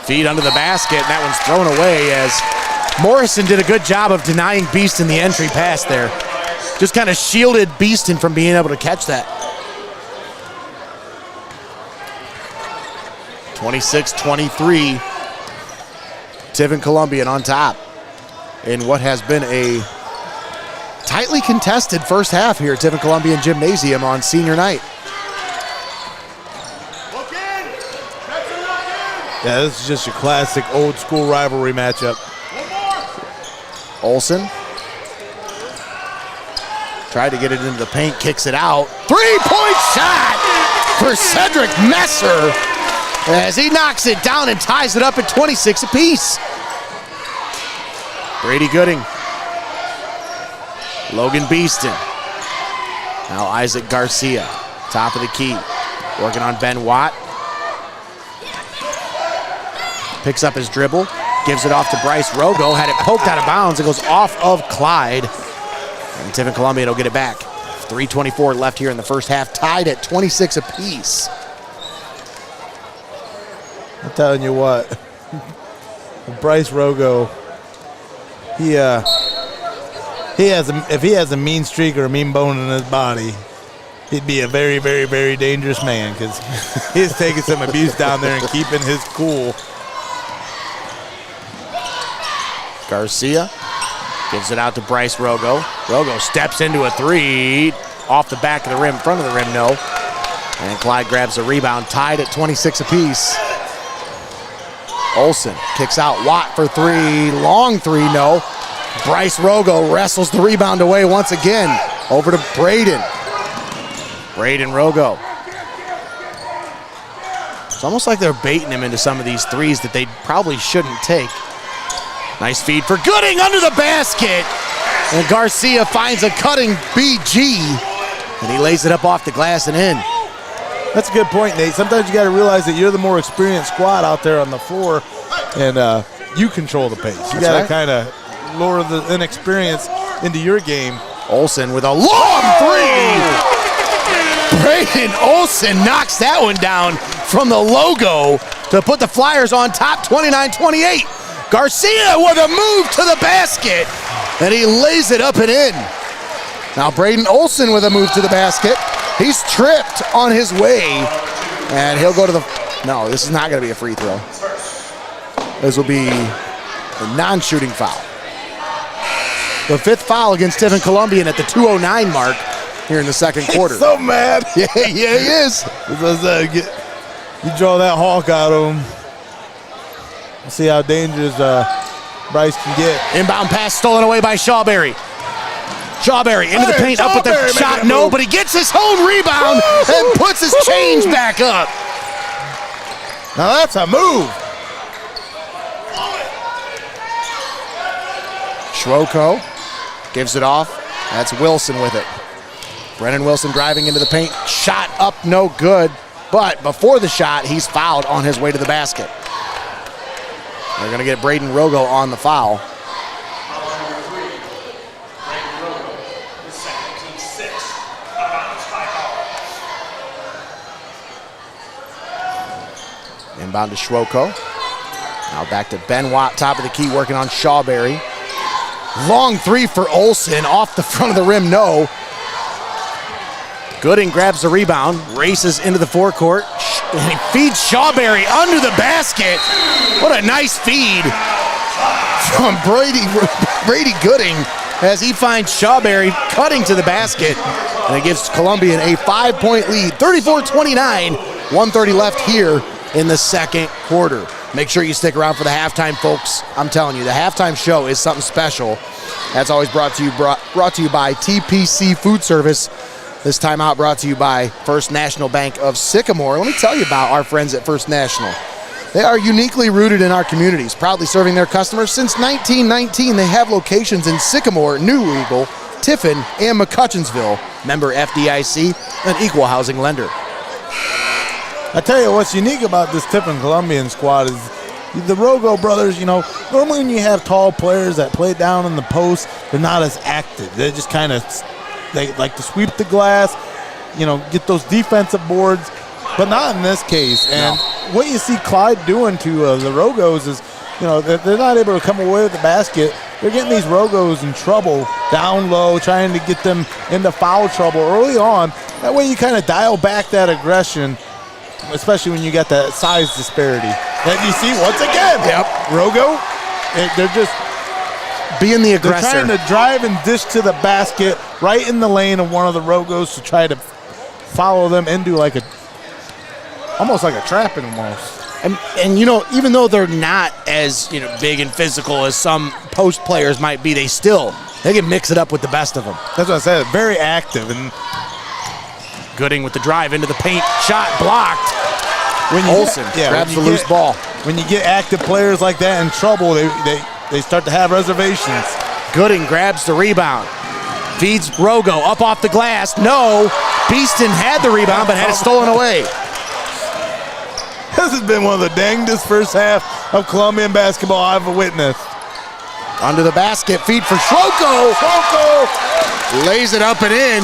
Feed under the basket, and that one's thrown away as Morrison did a good job of denying Beeston the entry pass there. Just kind of shielded Beeston from being able to catch that. 26-23, Tiffin Columbian on top in what has been a tightly contested first half here at Tiffin Columbian Gymnasium on senior night. Yeah, this is just your classic old school rivalry matchup. Olsen tried to get it into the paint, kicks it out. Three-point shot for Cedric Messer as he knocks it down and ties it up at 26 apiece. Brady Gooding. Logan Beeston. Now Isaac Garcia, top of the key. Working on Ben Watt. Picks up his dribble, gives it off to Bryce Rogo, had it poked out of bounds. It goes off of Clyde. And Tiffin Columbian will get it back. 3:24 left here in the first half, tied at 26 apiece. I'm telling you what, Bryce Rogo, if he has a mean streak or a mean bone in his body, he'd be a very, very, very dangerous man because he's taking some abuse down there and keeping his cool. Garcia gives it out to Bryce Rogo. Rogo steps into a three, off the back of the rim, front of the rim, no. And Clyde grabs the rebound, tied at 26 apiece. Olsen kicks out, Watt for three, long three, no. Bryce Rogo wrestles the rebound away once again. Over to Braden. Braden Rogo. It's almost like they're baiting him into some of these threes that they probably shouldn't take. Nice feed for Gooding under the basket. And Garcia finds a cutting BG. And he lays it up off the glass and in. That's a good point, Nate. Sometimes you got to realize that you're the more experienced squad out there on the floor, and you control the pace. You got to kind of lure the inexperience into your game. Olsen with a long three. Braden Olsen knocks that one down from the logo to put the Flyers on top, 29-28. Garcia with a move to the basket, and he lays it up and in. Now Braden Olsen with a move to the basket. He's tripped on his way, and he'll go to the, no, this is not gonna be a free throw. This will be a non-shooting foul. The fifth foul against Tiffin Columbian at the 2:09 mark here in the second quarter. He's so mad. Yeah, he is. You draw that hawk out of him. See how dangerous Bryce can get. Inbound pass stolen away by Shawberry. Shawberry into the paint, up with the shot, no, but he gets his own rebound and puts his change back up. Now that's a move. Schwoko gives it off. That's Wilson with it. Brennan Wilson driving into the paint. Shot up, no good. But before the shot, he's fouled on his way to the basket. They're going to get Braden Rogo on the foul. Inbound to Schwoko. Now back to Ben Watt, top of the key, working on Shawberry. Long three for Olsen, off the front of the rim, no. Gooding grabs the rebound, races into the forecourt, and he feeds Shawberry under the basket. What a nice feed from Brady Gooding as he finds Shawberry cutting to the basket, and it gives Columbian a 5-point lead, 34-29, 1:30 left here in the second quarter. Make sure you stick around for the halftime, folks. I'm telling you, the halftime show is something special. That's always brought to you by TPC Food Service. This time out brought to you by First National Bank of Sycamore. Let me tell you about our friends at First National. They are uniquely rooted in our communities, proudly serving their customers since 1919. They have locations in Sycamore, New Eagle, Tiffin, and McCutcheonsville. Member FDIC, an equal housing lender. I tell you what's unique about this Tiffin Columbian squad is the Rogo brothers. Normally when you have tall players that play down in the post, they're not as active. They just kind of they like to sweep the glass, get those defensive boards, but not in this case. And what you see Clyde doing to the Rogos is, they're not able to come away with the basket. They're getting these Rogos in trouble down low, trying to get them into foul trouble early on. That way you kind of dial back that aggression, especially when you got that size disparity. And you see, once again, Rogo, they're just being the aggressor. They're trying to drive and dish to the basket right in the lane of one of the Rogos to try to follow them into almost like a trapping almost. And even though they're not as big and physical as some post players might be, they can mix it up with the best of them. That's what I said. Very active. And Gooding with the drive into the paint, shot blocked. Olsen grabs the loose ball. When you get active players like that in trouble, they start to have reservations. Gooding grabs the rebound, feeds Rogo up off the glass. No, Beeston had the rebound but had it stolen away. This has been one of the dangest first half of Columbian basketball I've witnessed. Under the basket, feed for Shroko. Lays it up and in.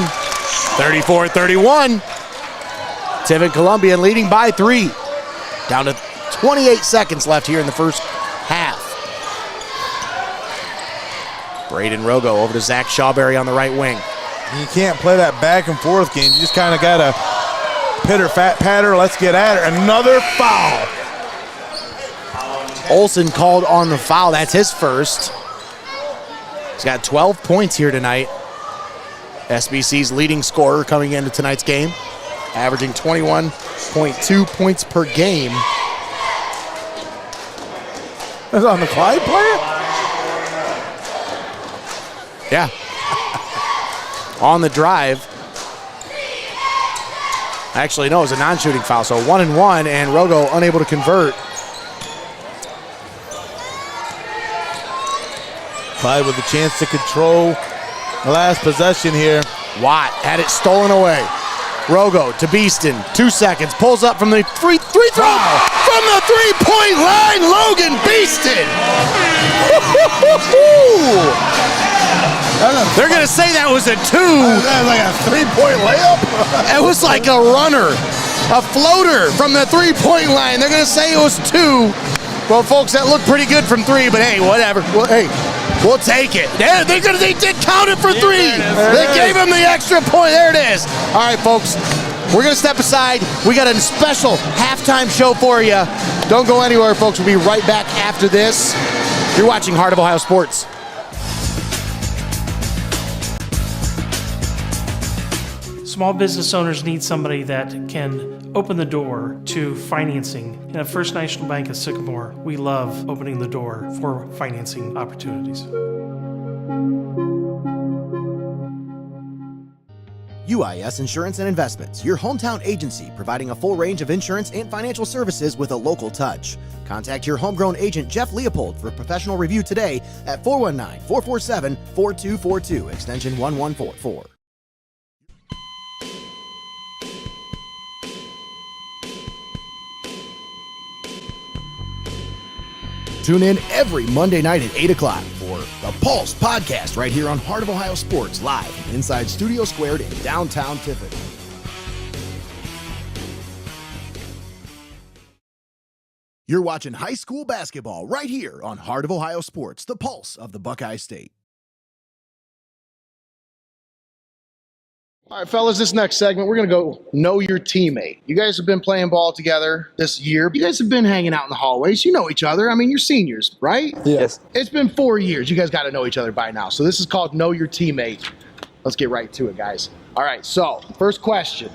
34-31. Tiffin Columbian leading by 3. Down to 28 seconds left here in the first half. Braden Rogo over to Zach Shawberry on the right wing. You can't play that back and forth game. You just kind of got to pitter, fat, patter, let's get at her. Another foul. Olsen called on the foul. That's his first. He's got 12 points here tonight. SBC's leading scorer coming into tonight's game, averaging 21.2 points per game. That's on the Clyde player? Yeah. On the drive. Actually, no, it was a non-shooting foul, so 1-1, and Rogo unable to convert. Clyde with a chance to control the last possession here. Watt had it stolen away. Rogo to Beeston, 2 seconds, pulls up from the free throw. From the three-point line, Logan Beeston. They're going to say that was a 2. That was like a three-point layup? It was like a runner, a floater from the three-point line. They're going to say it was 2. Well, folks, that looked pretty good from 3, but hey, whatever. Well, hey, we'll take it. They did count it for 3. They gave him the extra point. There it is. All right, folks, we're going to step aside. We got a special halftime show for you. Don't go anywhere, folks. We'll be right back after this. You're watching Heart of Ohio Sports. Small business owners need somebody that can open the door to financing. And at First National Bank of Sycamore, we love opening the door for financing opportunities. UIS Insurance and Investments, your hometown agency providing a full range of insurance and financial services with a local touch. Contact your homegrown agent, Jeff Leopold, for a professional review today at 419-447-4242, extension 1144. Tune in every Monday night at 8 o'clock for the Pulse podcast right here on Heart of Ohio Sports, live from inside Studio Squared in downtown Tiffin. You're watching high school basketball right here on Heart of Ohio Sports, the pulse of the Buckeye State. All right, fellas, this next segment, we're going to go know your teammate. You guys have been playing ball together this year. You guys have been hanging out in the hallways. You know each other. I mean, you're seniors, right? Yes. It's been 4 years. You guys got to know each other by now. So this is called Know Your Teammate. Let's get right to it, guys. All right, so first question.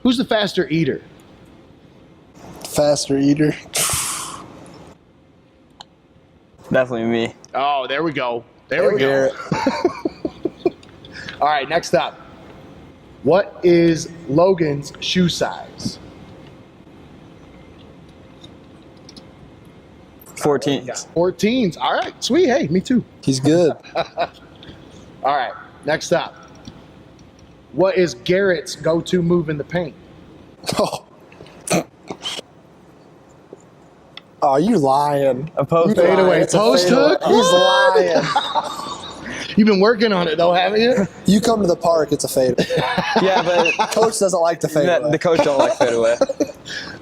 Who's the faster eater? Faster eater. Definitely me. Oh, there we go. There we go. All right, next up. What is Logan's shoe size? 14s. 14s. All right, sweet. Hey, me too. He's good. All right, next up. What is Garrett's go-to move in the paint? Oh, Oh, you lying. A post Fade away. It's a Post fadeaway. hook? He's lying. You've been working on it, though, haven't you? You come to the park, it's a fade. Yeah, but Coach doesn't like to fade away. the coach don't like fade away.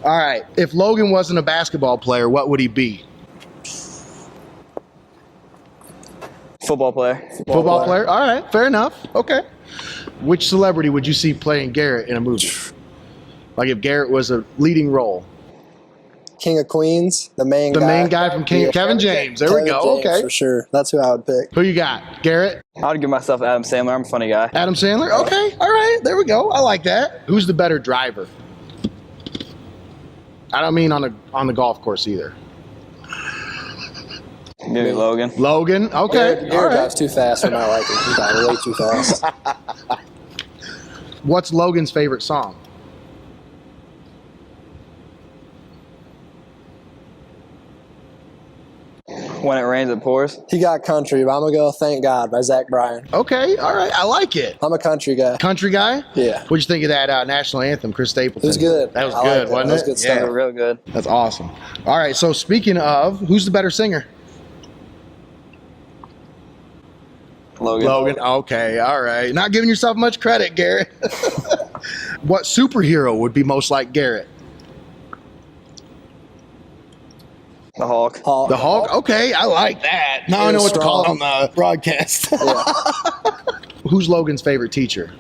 All right. If Logan wasn't a basketball player, what would he be? Football player. Football player? All right. Fair enough. Okay. Which celebrity would you see playing Garrett in a movie? Like if Garrett was a leading role? King of Queens, the main guy from Kevin James. There we go. James, Okay. for sure. That's who I would pick. Who you got? Garrett? I would give myself Adam Sandler. I'm a funny guy. Adam Sandler? Okay. All right. There we go. I like that. Who's the better driver? I don't mean on the golf course either. Give me Logan. Logan? Okay. Garrett All right. drives too fast for my liking. He drives way too fast. What's Logan's favorite song? When it rains, it pours. He got country, but I'm going to go Thank God by Zach Bryan. Okay. All right. I like it. I'm a country guy. Country guy? Yeah. What'd you think of that national anthem, Chris Stapleton? It was good. That was I good, liked it. wasn't That was it? good stuff. Yeah. Real good. That's awesome. All right. So speaking of, who's the better singer? Logan. Okay. All right. Not giving yourself much credit, Garrett. What superhero would be most like Garrett? The Hulk. The Hulk? Okay. I like that. Now I know what to call it on the broadcast. Who's Logan's favorite teacher?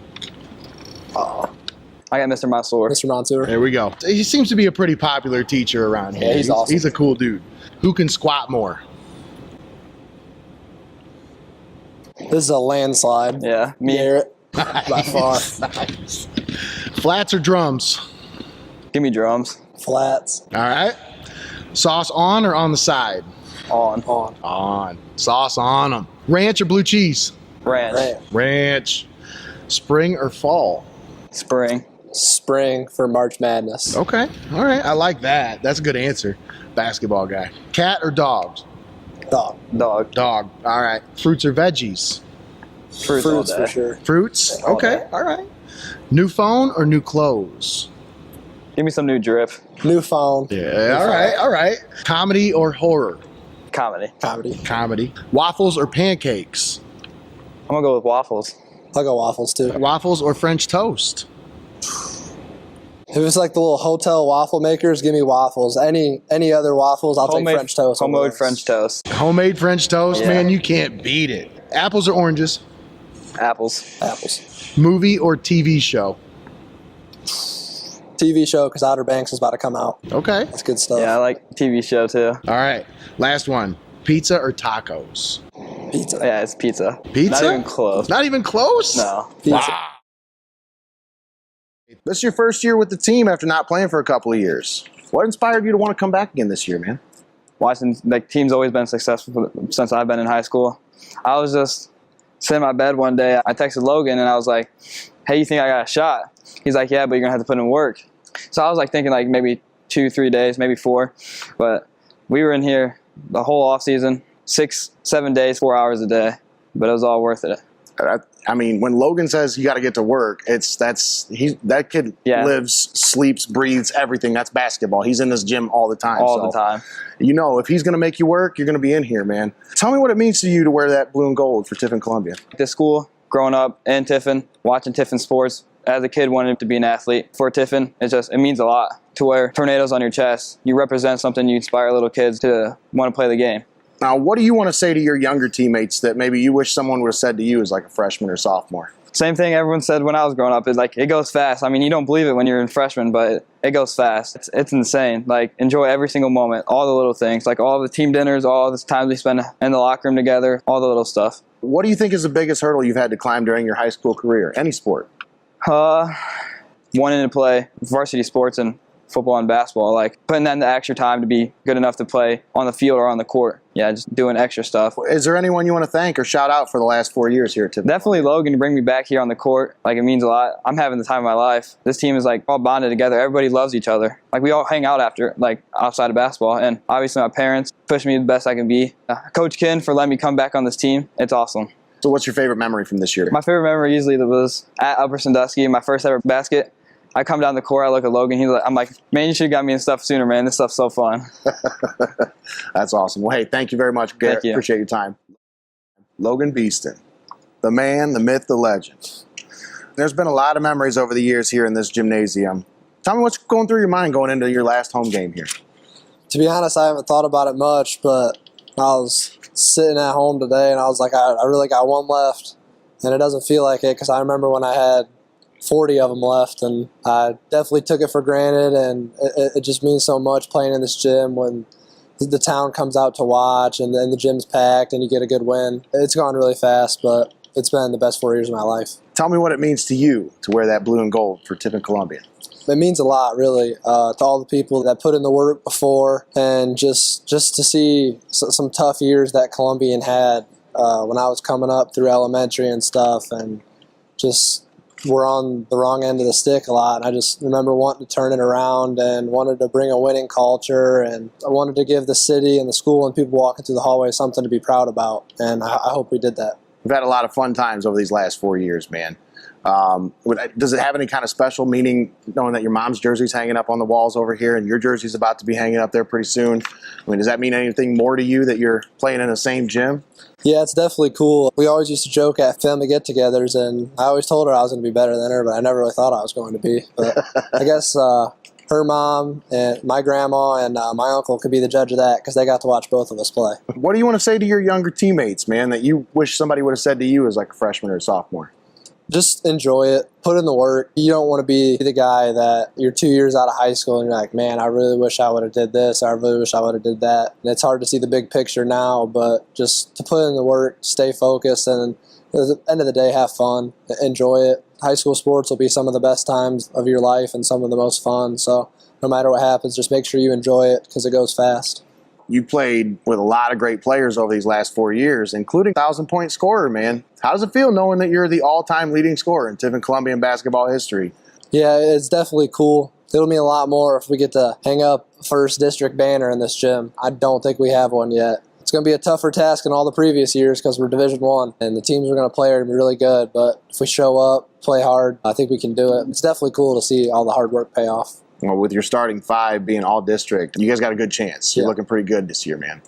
I got Mr. Mansour. Mr. Mansour. There we go. He seems to be a pretty popular teacher around here. Yeah, he's awesome. He's a cool dude. Who can squat more? This is a landslide. Yeah, me. Garrett, by far. Nice. Flats or drums? Give me drums. Flats. All right. Sauce on or on the side? On. On. Sauce on them. Ranch or blue cheese? Ranch. Ranch. Spring or fall? Spring. Spring for March Madness. Okay. All right. I like that. That's a good answer. Basketball guy. Cat or dogs? Dog. Dog. All right. Fruits or veggies? Fruits all for day. sure. Fruits? Okay. All right. New phone or new clothes? Give me some new drip. New phone. Yeah. All right. Comedy or horror? Comedy. Comedy. Waffles or pancakes? I'm gonna go with waffles. I'll go waffles too. Waffles or French toast? If it's like the little hotel waffle makers, give me waffles. Any other waffles, I'll take French toast. Homemade French toast. Homemade French toast, Yeah. man, you can't beat it. Apples or oranges? Apples. Movie or TV show? TV show, because Outer Banks is about to come out. Okay. That's good stuff. Yeah, I like TV show too. All right. Last one. Pizza or tacos? Pizza. Yeah, it's pizza. Pizza? Not even close. Not even close? No. Pizza. Wow. This is your first year with the team after not playing for a couple of years. What inspired you to want to come back again this year, man? Watching, like, team's always been successful since I've been in high school. I was just sitting in my bed one day. I texted Logan and I was like, hey, you think I got a shot? He's like, yeah, but you're going to have to put in work. So I was like thinking like maybe 2-3 days, maybe 4. But we were in here the whole off season, 6-7 days, 4 hours a day. But it was all worth it. I mean, when Logan says you got to get to work, that kid lives, sleeps, breathes everything. That's basketball. He's in this gym all the time. All the time. You know, if he's going to make you work, you're going to be in here, man. Tell me what it means to you to wear that blue and gold for Tiffin Columbian. This school, growing up in Tiffin, watching Tiffin sports, as a kid wanted to be an athlete. For Tiffin, it means a lot to wear tornadoes on your chest. You represent something, you inspire little kids to want to play the game. Now, what do you want to say to your younger teammates that maybe you wish someone would have said to you as like a freshman or sophomore? Same thing everyone said when I was growing up is like, it goes fast. I mean, you don't believe it when you're in freshman, but it goes fast. It's insane. Like, enjoy every single moment, all the little things, like all the team dinners, all the times we spend in the locker room together, all the little stuff. What do you think is the biggest hurdle you've had to climb during your high school career, any sport? Wanting to play varsity sports and football and basketball, like putting in the extra time to be good enough to play on the field or on the court. Yeah, just doing extra stuff. Is there anyone you want to thank or shout out for the last 4 years here at Tiffin? Definitely Logan to bring me back here on the court. Like, it means a lot. I'm having the time of my life. This team is like all bonded together. Everybody loves each other. Like, we all hang out after, like, outside of basketball. And obviously my parents push me the best I can be. Coach Ken for letting me come back on this team. It's awesome. So what's your favorite memory from this year? My favorite memory easily was at Upper Sandusky, my first ever basket. I come down the court, I look at Logan, I'm like, man, you should have got me in stuff sooner, man. This stuff's so fun. That's awesome. Well, hey, thank you very much, Garrett. Thank you. Appreciate your time. Logan Beeston, the man, the myth, the legend. There's been a lot of memories over the years here in this gymnasium. Tell me what's going through your mind going into your last home game here. To be honest, I haven't thought about it much, but I was sitting at home today and I was like, I really got one left. And it doesn't feel like it because I remember when I had 40 of them left, and I definitely took it for granted, and it just means so much playing in this gym when the town comes out to watch and then the gym's packed and you get a good win. It's gone really fast, but it's been the best 4 years of my life. Tell me what it means to you to wear that blue and gold for Tiffin Columbian. It means a lot, really, to all the people that put in the work before, and just to see some tough years that Columbian had when I was coming up through elementary and stuff, and just we're on the wrong end of the stick a lot. And I just remember wanting to turn it around and wanted to bring a winning culture, and I wanted to give the city and the school and people walking through the hallway something to be proud about, and I hope we did that. We've had a lot of fun times over these last 4 years, man. Does it have any kind of special meaning knowing that your mom's jersey's hanging up on the walls over here and your jersey's about to be hanging up there pretty soon? I mean, does that mean anything more to you that you're playing in the same gym? Yeah, it's definitely cool. We always used to joke at family get-togethers, and I always told her I was going to be better than her, but I never really thought I was going to be. But I guess her mom and my grandma and my uncle could be the judge of that because they got to watch both of us play. What do you want to say to your younger teammates, man, that you wish somebody would have said to you as like a freshman or a sophomore? Just enjoy it. Put in the work. You don't want to be the guy that you're 2 years out of high school and you're like, man, I really wish I would have did this. I really wish I would have did that. And it's hard to see the big picture now, but just to put in the work, stay focused, and at the end of the day, have fun. Enjoy it. High school sports will be some of the best times of your life and some of the most fun. So no matter what happens, just make sure you enjoy it because it goes fast. You played with a lot of great players over these last 4 years, including 1,000-point scorer, man. How does it feel knowing that you're the all-time leading scorer in Tiffin Columbian basketball history? Yeah, it's definitely cool. It'll mean a lot more if we get to hang up first district banner in this gym. I don't think we have one yet. It's going to be a tougher task than all the previous years because we're Division I, and the teams we're going to play are going to be really good. But if we show up, play hard, I think we can do it. It's definitely cool to see all the hard work pay off. Well, with your starting five being all district, you guys got a good chance. You're looking pretty good this year, man.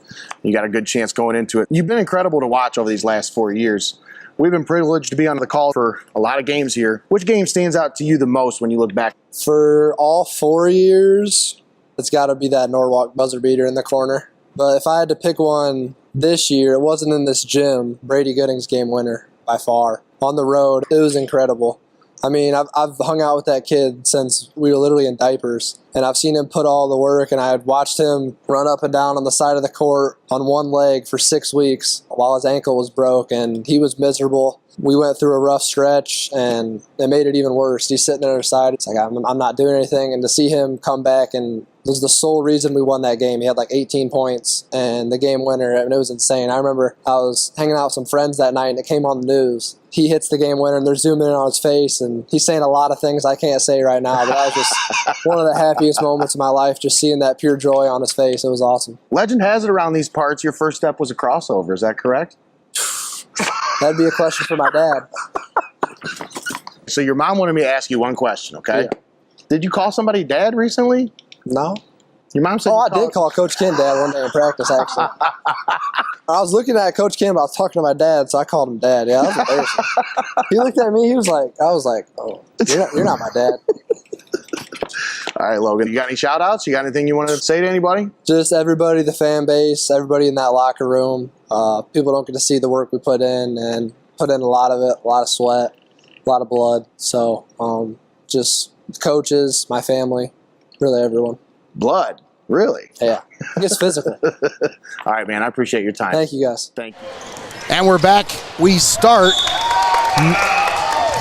You got a good chance going into it. You've been incredible to watch over these last 4 years. We've been privileged to be on the call for a lot of games here. Which game stands out to you the most when you look back? For all 4 years, it's got to be that Norwalk buzzer beater in the corner. But if I had to pick one this year, it wasn't in this gym. Brady Gooding's game winner by far. On the road, it was incredible. I mean, I've hung out with that kid since we were literally in diapers, and I've seen him put all the work, and I had watched him run up and down on the side of the court on one leg for 6 weeks while his ankle was broke, and he was miserable. We went through a rough stretch, and it made it even worse. He's sitting on our side. It's like, I'm not doing anything, and to see him come back, and it was the sole reason we won that game. He had like 18 points and the game winner, and it was insane. I remember I was hanging out with some friends that night, and it came on the news. He hits the game winner, and they're zooming in on his face, and he's saying a lot of things I can't say right now, but that was just one of the happiest moments of my life, just seeing that pure joy on his face. It was awesome. Legend has it around these parts, your first step was a crossover. Is that correct? That'd be a question for my dad. So your mom wanted me to ask you one question, okay? Yeah. Did you call somebody dad recently? No. Your mom said I did call Coach Ken dad one day in practice, actually. I was looking at Coach Ken, but I was talking to my dad, so I called him dad. Yeah, that was embarrassing. He looked at me, I was like, oh, you're not my dad. All right, Logan, you got any shout-outs? You got anything you want to say to anybody? Just everybody, the fan base, everybody in that locker room. People don't get to see the work we put in, and put in a lot of it, a lot of sweat, a lot of blood. So just coaches, my family, really everyone. Blood? Really? Yeah. It gets physical. All right, man. I appreciate your time. Thank you, guys. Thank you. And we're back. We start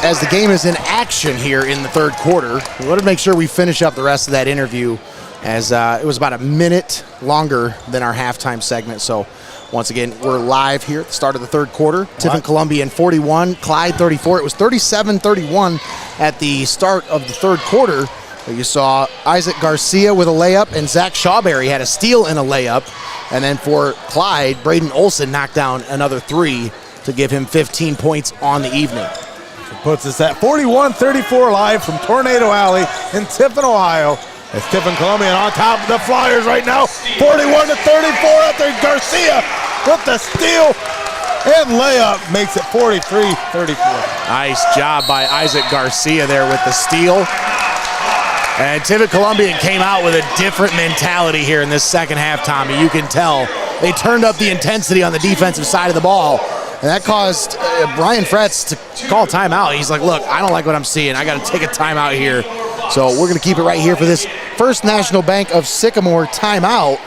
as the game is in action here in the third quarter. We want to make sure we finish up the rest of that interview, as it was about a minute longer than our halftime segment. So once again, we're live here at the start of the third quarter. Tiffin Columbian 41, Clyde 34. It was 37-31 at the start of the third quarter. You saw Isaac Garcia with a layup, and Zach Shawberry had a steal and a layup. And then for Clyde, Braden Olson knocked down another three to give him 15 points on the evening. Puts us at 41-34 live from Tornado Alley in Tiffin, Ohio. As Tiffin Columbian on top of the Flyers right now. 41-34 after Garcia with the steal and layup makes it 43-34. Nice job by Isaac Garcia there with the steal. And Tiffin Columbian came out with a different mentality here in this second half, Tommy. You can tell they turned up the intensity on the defensive side of the ball. And that caused Brian Fretz to call timeout. He's like, look, I don't like what I'm seeing. I got to take a timeout here. So we're going to keep it right here for this First National Bank of Sycamore timeout.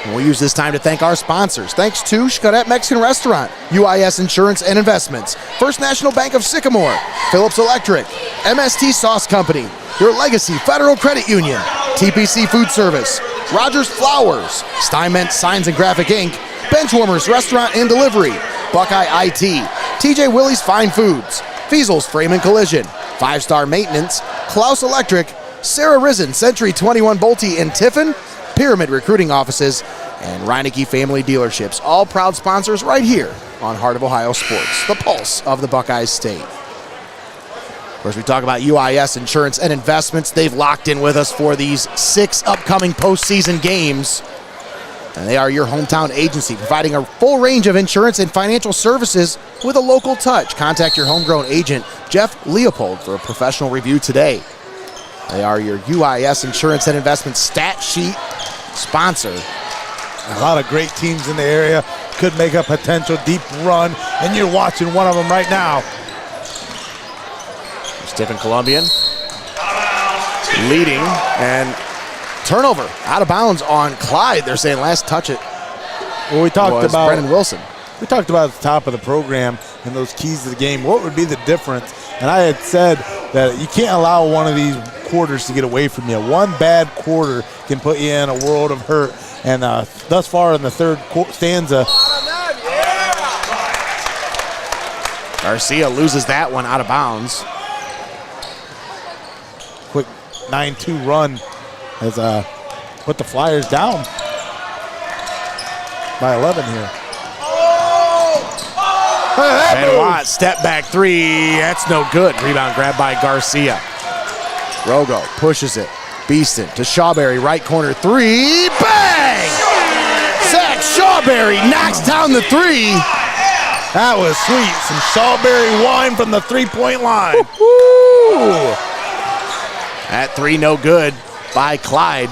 And we'll use this time to thank our sponsors. Thanks to Xcaret Mexican Restaurant, UIS Insurance and Investments, First National Bank of Sycamore, Phillips Electric, MST Sauce Company, Your Legacy Federal Credit Union, TPC Food Service, Rodgers Flowers, Steinmetz Signs and Graphic Inc., Benchwarmers Restaurant and Delivery, Buckeye IT, TJ Willies Fine Foods, Feasel's Frame and Collision, 5-Star Maintenance, Clouse Electric, Sara Reisen, Century 21 Bolte and Tiffin, Pyramid Recruiting Offices, and Reineke Family Dealerships, all proud sponsors right here on Heart of Ohio Sports, the pulse of the Buckeye State. Of course, we talk about UIS Insurance and Investments. They've locked in with us for these 6 upcoming postseason games. And they are your hometown agency, providing a full range of insurance and financial services with a local touch. Contact your homegrown agent, Jeff Leopold, for a professional review today. They are your UIS Insurance and Investment stat sheet sponsor. A lot of great teams in the area could make a potential deep run, and you're watching one of them right now. Tiffin Columbian leading, and turnover out of bounds on Clyde. They're saying last touch it. Well, we talked about Brennan Wilson. We talked about at the top of the program and those keys to the game. What would be the difference? And I had said that you can't allow one of these quarters to get away from you. One bad quarter can put you in a world of hurt. And thus far in the third stanza, Garcia loses that one out of bounds. Quick 9-2 run has put the Flyers down by 11 here. Ben Watt, step back three. That's no good. Rebound grabbed by Garcia. Rogo pushes it. Beeston to Shawberry, right corner three. Bang! Zach Shawberry knocks down the three. That was sweet. Some Shawberry wine from the three-point line. That three no good by Clyde.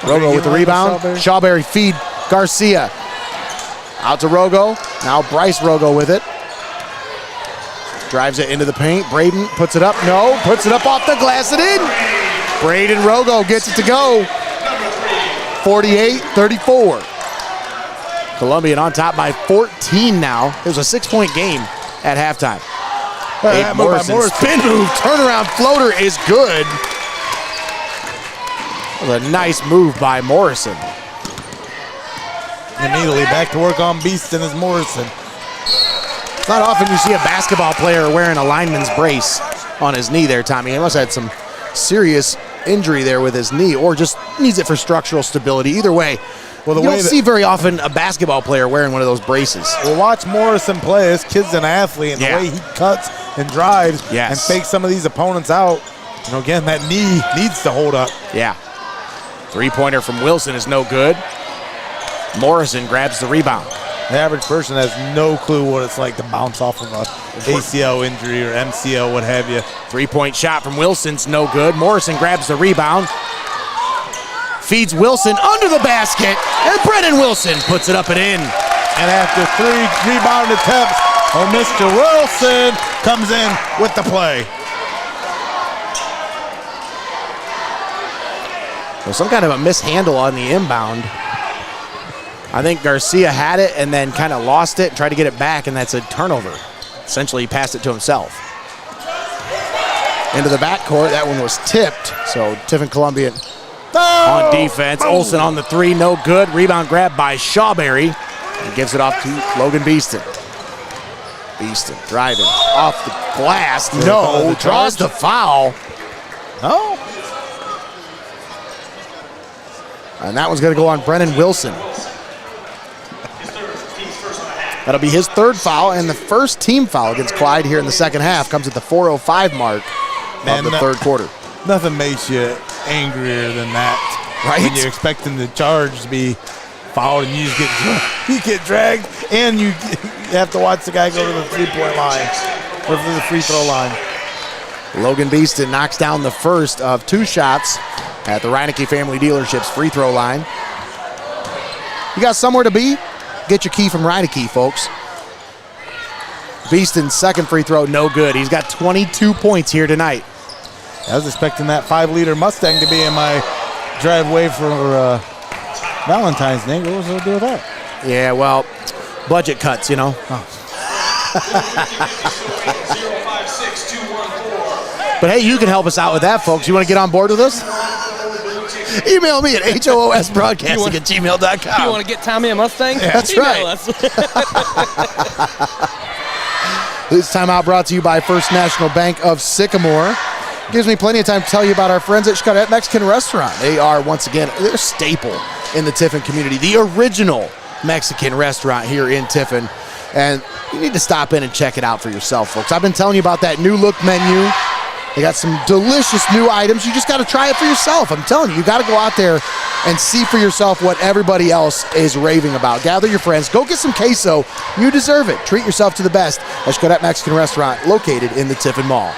Rogo with the rebound. Shawberry feed Garcia. Out to Rogo. Now Bryce Rogo with it. Drives it into the paint. Braden puts it up. No. Puts it up off the glass and in. Braden Rogo gets it to go. 48-34. Columbian on top by 14 now. It was a 6-point game at halftime. Abe Morrison, spin move, turnaround floater is good. That was a nice move by Morrison. Immediately back to work on Beeston as Morrison. It's not often you see a basketball player wearing a lineman's brace on his knee there, Tommy. He must have had some serious injury there with his knee, or just needs it for structural stability. Either way, you don't see very often a basketball player wearing one of those braces. Well, watch Morrison play. This kid's an athlete, and the way he cuts and drives and fakes some of these opponents out. You know, again, that knee needs to hold up. Yeah. Three-pointer from Wilson is no good. Morrison grabs the rebound. The average person has no clue what it's like to bounce off of a ACL injury or MCL, what have you. Three-point shot from Wilson's no good. Morrison grabs the rebound. Feeds Wilson under the basket, and Brennan Wilson puts it up and in. And after 3 rebound attempts, Mr. Wilson comes in with the play. So some kind of a mishandle on the inbound. I think Garcia had it and then kind of lost it and tried to get it back, and that's a turnover. Essentially, he passed it to himself. Into the backcourt, that one was tipped, so Tiffin Columbian on defense. Olsen on the three, no good. Rebound grabbed by Shawberry. And gives it off to Logan Beeston. Beeston driving off the glass. No, draws the foul. No. And that one's going to go on Brennan Wilson. That'll be his third foul, and the first team foul against Clyde here in the second half comes at the 4:05 mark of the third quarter. Nothing makes you angrier than that. Right? When you're expecting the charge to be fouled and you just get dragged, and you have to watch the guy go to the three-point line or to the free throw line. Logan Beeston knocks down the first of 2 shots at the Reineke Family Dealership's free throw line. You got somewhere to be? Get your key from Reineke, folks. Beeston's second free throw, no good. He's got 22 points here tonight. I was expecting that 5-liter Mustang to be in my driveway for Valentine's Day. What was the deal with that? Yeah, well, budget cuts, you know. Oh. But hey, you can help us out with that, folks. You want to get on board with us? Email me at hoosbroadcasting@gmail.com. You want to get Tommy a Mustang? Yeah, that's right. This timeout brought to you by First National Bank of Sycamore. Gives me plenty of time to tell you about our friends at Xcaret Mexican Restaurant. They are, once again, they're a staple in the Tiffin community. The original Mexican restaurant here in Tiffin. And you need to stop in and check it out for yourself, folks. I've been telling you about that new look menu. They got some delicious new items. You just got to try it for yourself. I'm telling you, you got to go out there and see for yourself what everybody else is raving about. Gather your friends. Go get some queso. You deserve it. Treat yourself to the best at Xcaret Mexican Restaurant located in the Tiffin Mall.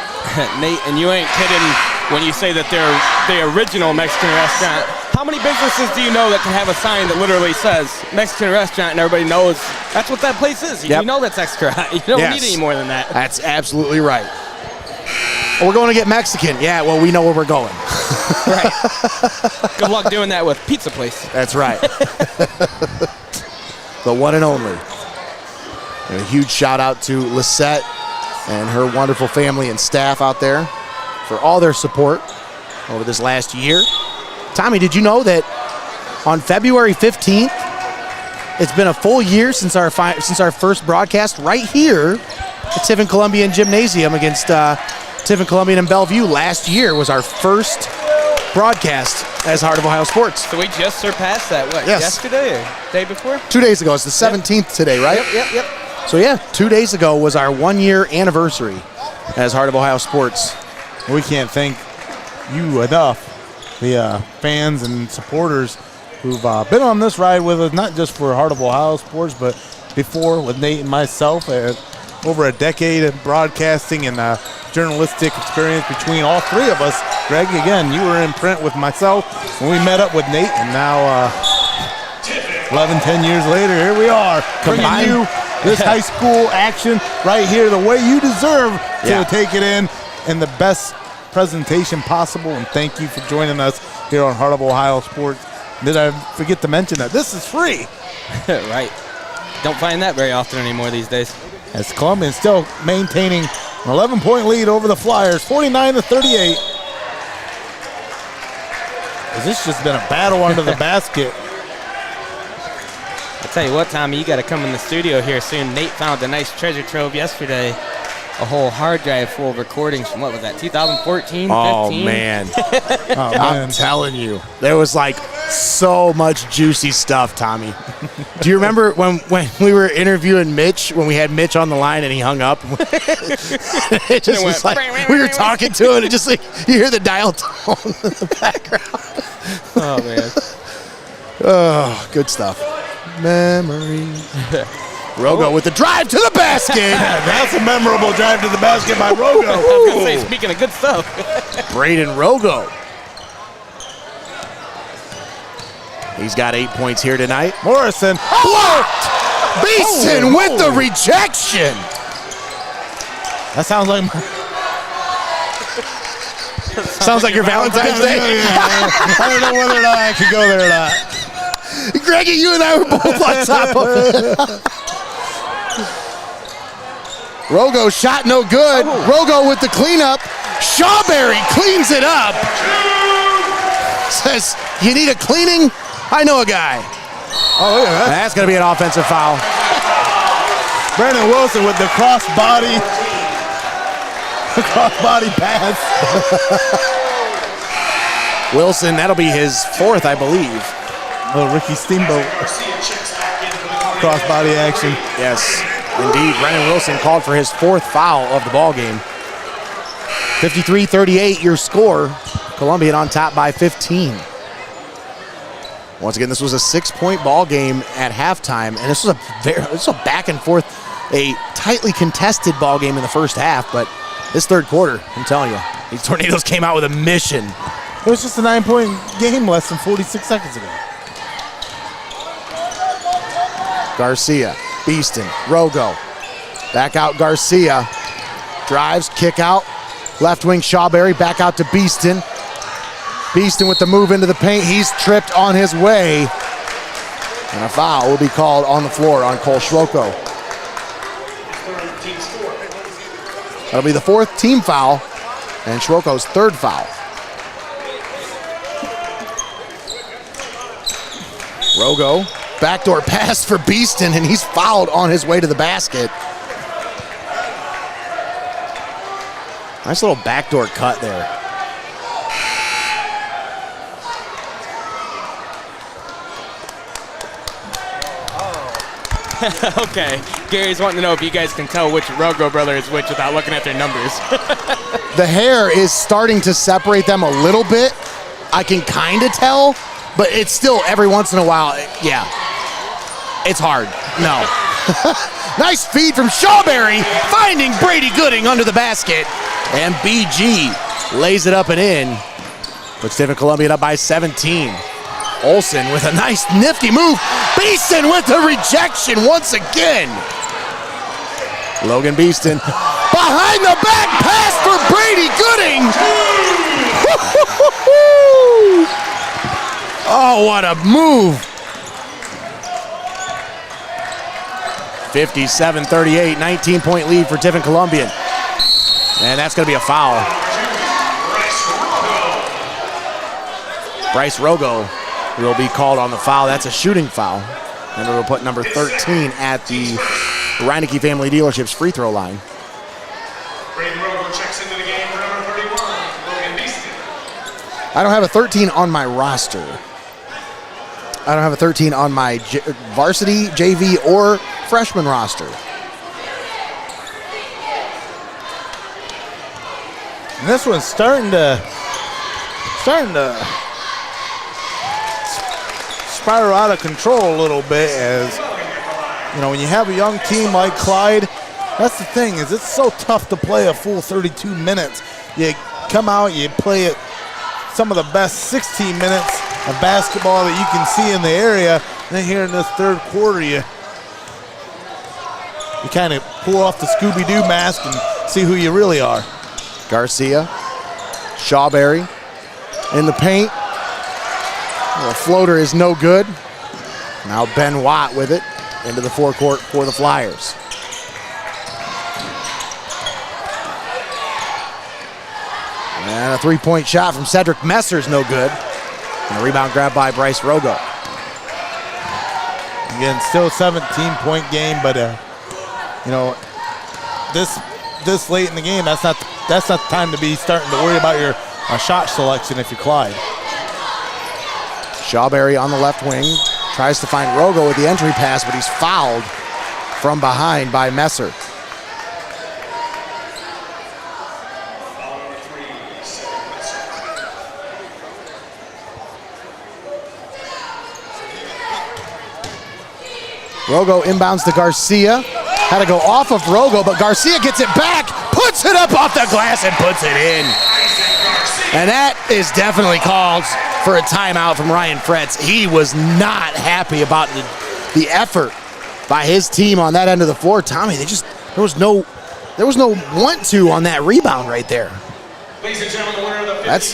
Nate, and you ain't kidding when you say that they're the original Mexican restaurant. How many businesses do you know that can have a sign that literally says Mexican restaurant and everybody knows that's what that place is? Yep. You know that's Xcaret. You don't need any more than that. That's absolutely right. We're going to get Mexican. Yeah, well, we know where we're going. Right. Good luck doing that with pizza place. That's right. The one and only. And a huge shout out to Lisette and her wonderful family and staff out there for all their support over this last year. Tommy, did you know that on February 15th, it's been a full year since our first broadcast right here at Tiffin Columbian Gymnasium against Tiffin Columbian and Bellevue. Last year was our first broadcast as Heart of Ohio Sports. So we just surpassed that, what, yesterday or day before? 2 days ago. It's the 17th today, right? Yep. So yeah, 2 days ago was our 1 year anniversary as Heart of Ohio Sports. We can't thank you enough, the fans and supporters who've been on this ride with us, not just for Heart of Ohio Sports, but before with Nate and myself. Over a decade of broadcasting and journalistic experience between all three of us. Greg, again, you were in print with myself when we met up with Nate, and now 11, 10 years later, here we are, bringing you this high school action right here the way you deserve to take it in the best presentation possible. And thank you for joining us here on Heart of Ohio Sports. Did I forget to mention that this is free? Right. Don't find that very often anymore these days. As Columbian still maintaining an 11-point lead over the Flyers, 49-38. This just been a battle under the basket. I tell you what, Tommy, you got to come in the studio here soon. Nate found a nice treasure trove yesterday. A whole hard drive full of recordings from, what was that, 2014, 15? Oh, man. I'm telling you. There was like so much juicy stuff, Tommy. Do you remember when we were interviewing Mitch, when we had Mitch on the line and he hung up? It just was like, we were talking to him and it just like, you hear the dial tone in the background. Oh, man. Oh, good stuff. Memories. Rogo with the drive to the basket. That's a memorable drive to the basket by Rogo. I was going to say, speaking of good stuff. Braden Rogo. He's got 8 points here tonight. Morrison. Blocked! Beeson with the rejection. That sounds like sounds like your Valentine's Day. I don't know whether or not I could go there or not. Greggy, you and I were both on top of it. Rogo shot no good. Rogo with the cleanup. Shawberry cleans it up. Says, you need a cleaning? I know a guy. Oh, look at that. That's going to be an offensive foul. Brandon Wilson with the crossbody pass. Wilson, that'll be his fourth, I believe. Little Ricky Steamboat. crossbody action. Yes, indeed. Brennan Wilson called for his 4th foul of the ball game. 53-38 your score. Columbian on top by 15. Once again, this was a 6-point ball game at halftime, and this was a back and forth, a tightly contested ball game in the first half, but this third quarter, I'm telling you, these Tornadoes came out with a mission. It was just a 9-point game less than 46 seconds ago. Garcia, Beeston, Rogo. Back out Garcia. Drives, kick out. Left wing Shawberry, back out to Beeston. Beeston with the move into the paint. He's tripped on his way. And a foul will be called on the floor on Cole Schwoko. That'll be the 4th team foul and Schwoko's 3rd foul. Rogo, backdoor pass for Beeston, and he's fouled on his way to the basket. Nice little backdoor cut there. Okay, Gary's wanting to know if you guys can tell which Rogo brother is which without looking at their numbers. The hair is starting to separate them a little bit. I can kind of tell, but it's still every once in a while, yeah. It's hard, no. Nice feed from Shawberry, finding Brady Gooding under the basket. And BG lays it up and in. Puts Tiffin Columbian up by 17. Olsen with a nice nifty move. Beeston with the rejection once again. Logan Beeston behind the back pass for Brady Gooding. Oh, what a move. 57-38, 19-point lead for Tiffin Columbian. And that's going to be a foul. Bryce Rogo will be called on the foul. That's a shooting foul. And it'll put number 13 at the Reineke Family Dealerships free throw line. I don't have a 13 on my roster. I don't have a 13 on my varsity, JV, or freshman roster. And this one's starting to spiral out of control a little bit, as you know, when you have a young team like Clyde, that's the thing, is it's so tough to play a full 32 minutes. You come out, you play it some of the best 16 minutes of basketball that you can see in the area, and then here in this third quarter you kind of pull off the Scooby-Doo mask and see who you really are. Garcia, Shawberry in the paint. The floater is no good. Now Ben Watt with it into the forecourt for the Flyers. And a three-point shot from Cedric Messer's no good. And a rebound grab by Bryce Rogo. Again, still a 17-point game, but you know, this late in the game, that's not the time to be starting to worry about your shot selection if you're Clyde. Shawberry on the left wing tries to find Rogo with the entry pass, but he's fouled from behind by Messer. Rogo inbounds to Garcia. Had to go off of Rogo, but Garcia gets it back, puts it up off the glass, and puts it in. And that is definitely called for a timeout from Ryan Fretz. He was not happy about the effort by his team on that end of the floor. Tommy, there was no want to on that rebound right there. That's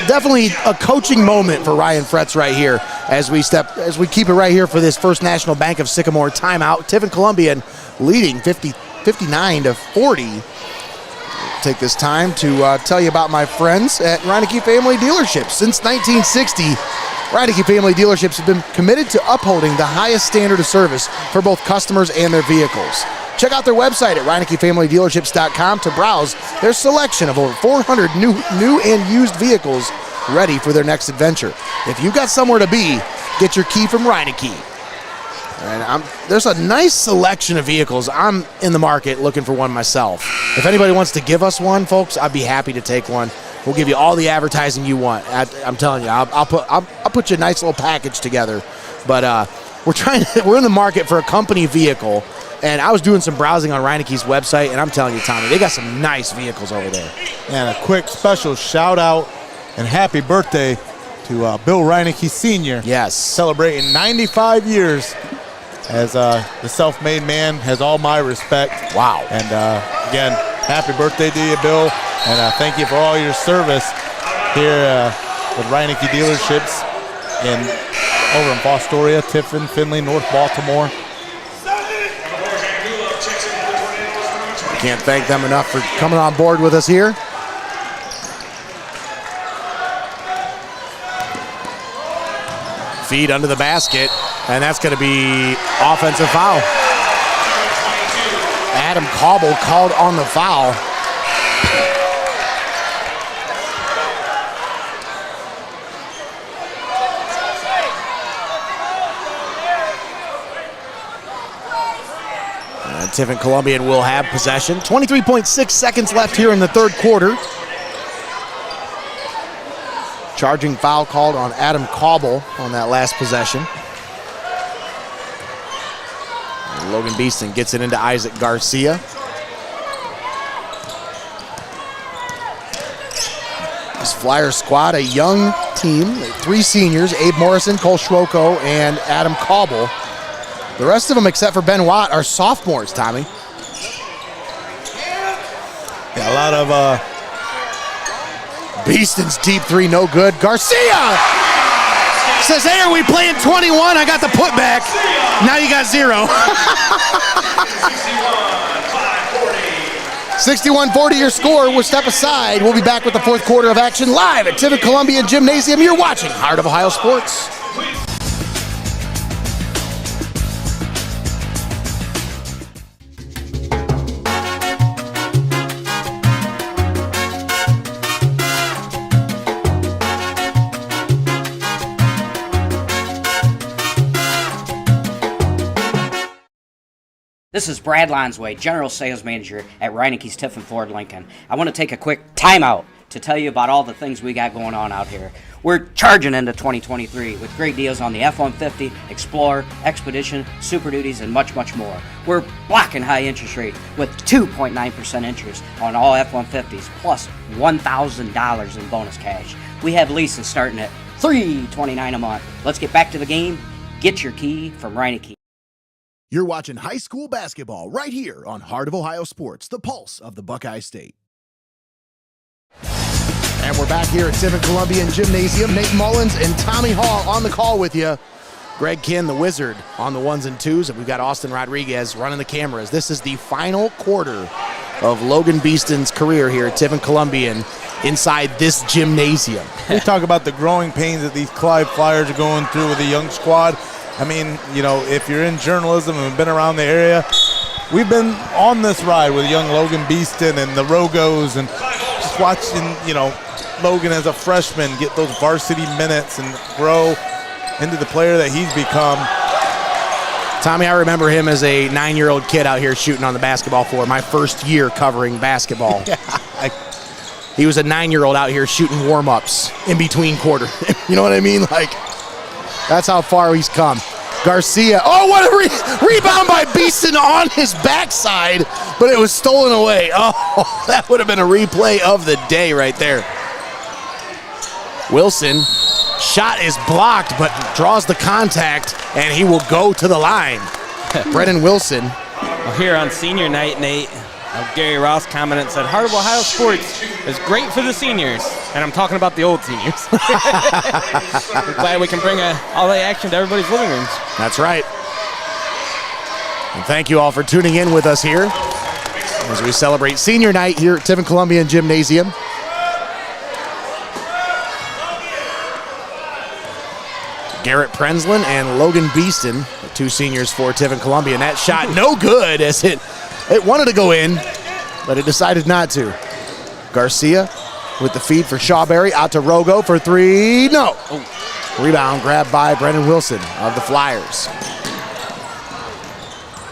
definitely a coaching moment for Ryan Fretz right here as we keep it right here for this First National Bank of Sycamore timeout. Tiffin Columbian leading 59-40. Take this time to tell you about my friends at Reineke Family Dealerships. Since 1960, Reineke Family Dealerships have been committed to upholding the highest standard of service for both customers and their vehicles. Check out their website at ReinekeFamilyDealerships.com to browse their selection of over 400 new and used vehicles ready for their next adventure. If you've got somewhere to be, get your key from Reineke. And there's a nice selection of vehicles. I'm in the market looking for one myself. If anybody wants to give us one, folks, I'd be happy to take one. We'll give you all the advertising you want. I'm telling you, I'll put you a nice little package together. But we're in the market for a company vehicle. And I was doing some browsing on Reineke's website, and I'm telling you, Tommy, they got some nice vehicles over there. And a quick special shout out and happy birthday to Bill Reineke Sr. Yes. Celebrating 95 years as the self-made man, has all my respect. Wow. And again, happy birthday to you, Bill. And thank you for all your service here with Reineke dealerships over in Fostoria, Tiffin, Findlay, North Baltimore. Can't thank them enough for coming on board with us here. Feed under the basket, and that's going to be offensive foul. Adam Cobble called on the foul. Tiffin Columbian will have possession. 23.6 seconds left here in the third quarter. Charging foul called on Adam Cobble on that last possession. And Logan Beeston gets it into Isaac Garcia. This Flyer squad, a young team, 3 seniors, Abe Morrison, Cole Schwoko, and Adam Cobble. The rest of them, except for Ben Watt, are sophomores, Tommy. Yeah, a lot of Beeston's deep three, no good. Garcia says, hey, are we playing 21? I got the putback. Now you got 0. 61-40 your score. We'll step aside. We'll be back with the fourth quarter of action live at Tiffin Columbian Gymnasium. You're watching Heart of Ohio Sports. This is Brad Lonsway, General Sales Manager at Reineke's Tiffin Ford Lincoln. I want to take a quick timeout to tell you about all the things we got going on out here. We're charging into 2023 with great deals on the F-150, Explorer, Expedition, Super Duties, and much, much more. We're blocking high interest rate with 2.9% interest on all F-150s, plus $1,000 in bonus cash. We have leases starting at $329 a month. Let's get back to the game. Get your key from Reineke. You're watching high school basketball right here on Heart of Ohio Sports, the pulse of the Buckeye State. And we're back here at Tiffin Columbian Gymnasium. Nate Mullins and Tommy Hall on the call with you. Greg Kinn, the Wizard, on the 1s and 2s, and we've got Austin Rodriguez running the cameras. This is the final quarter of Logan Beeston's career here at Tiffin Columbian inside this gymnasium. We talk about the growing pains that these Clyde Flyers are going through with the young squad. I mean, you know, if you're in journalism and been around the area, we've been on this ride with young Logan Beeston and the Rogos, and just watching, you know, Logan as a freshman get those varsity minutes and grow into the player that he's become. Tommy, I remember him as a 9-year-old kid out here shooting on the basketball floor, my first year covering basketball. He was a 9-year-old out here shooting warm-ups in between quarter. You know what I mean? Like, that's how far he's come. Garcia, oh, what a rebound by Beeston on his backside, but it was stolen away. Oh, that would have been a replay of the day right there. Wilson, shot is blocked, but draws the contact, and he will go to the line. Brennan Wilson. Well, here on senior night, Nate, Gary Ross commented and said, Heart of Ohio Sports is great for the seniors. And I'm talking about the old seniors. We're glad we can bring all the action to everybody's living rooms. That's right. And thank you all for tuning in with us here as we celebrate senior night here at Tiffin Columbian Gymnasium. Garrett Prenslin and Logan Beeston, the 2 seniors for Tiffin Columbian. That shot no good as it wanted to go in, but it decided not to. Garcia with the feed for Shawberry, out to Rogo for 3, no. Rebound grabbed by Brennan Wilson of the Flyers.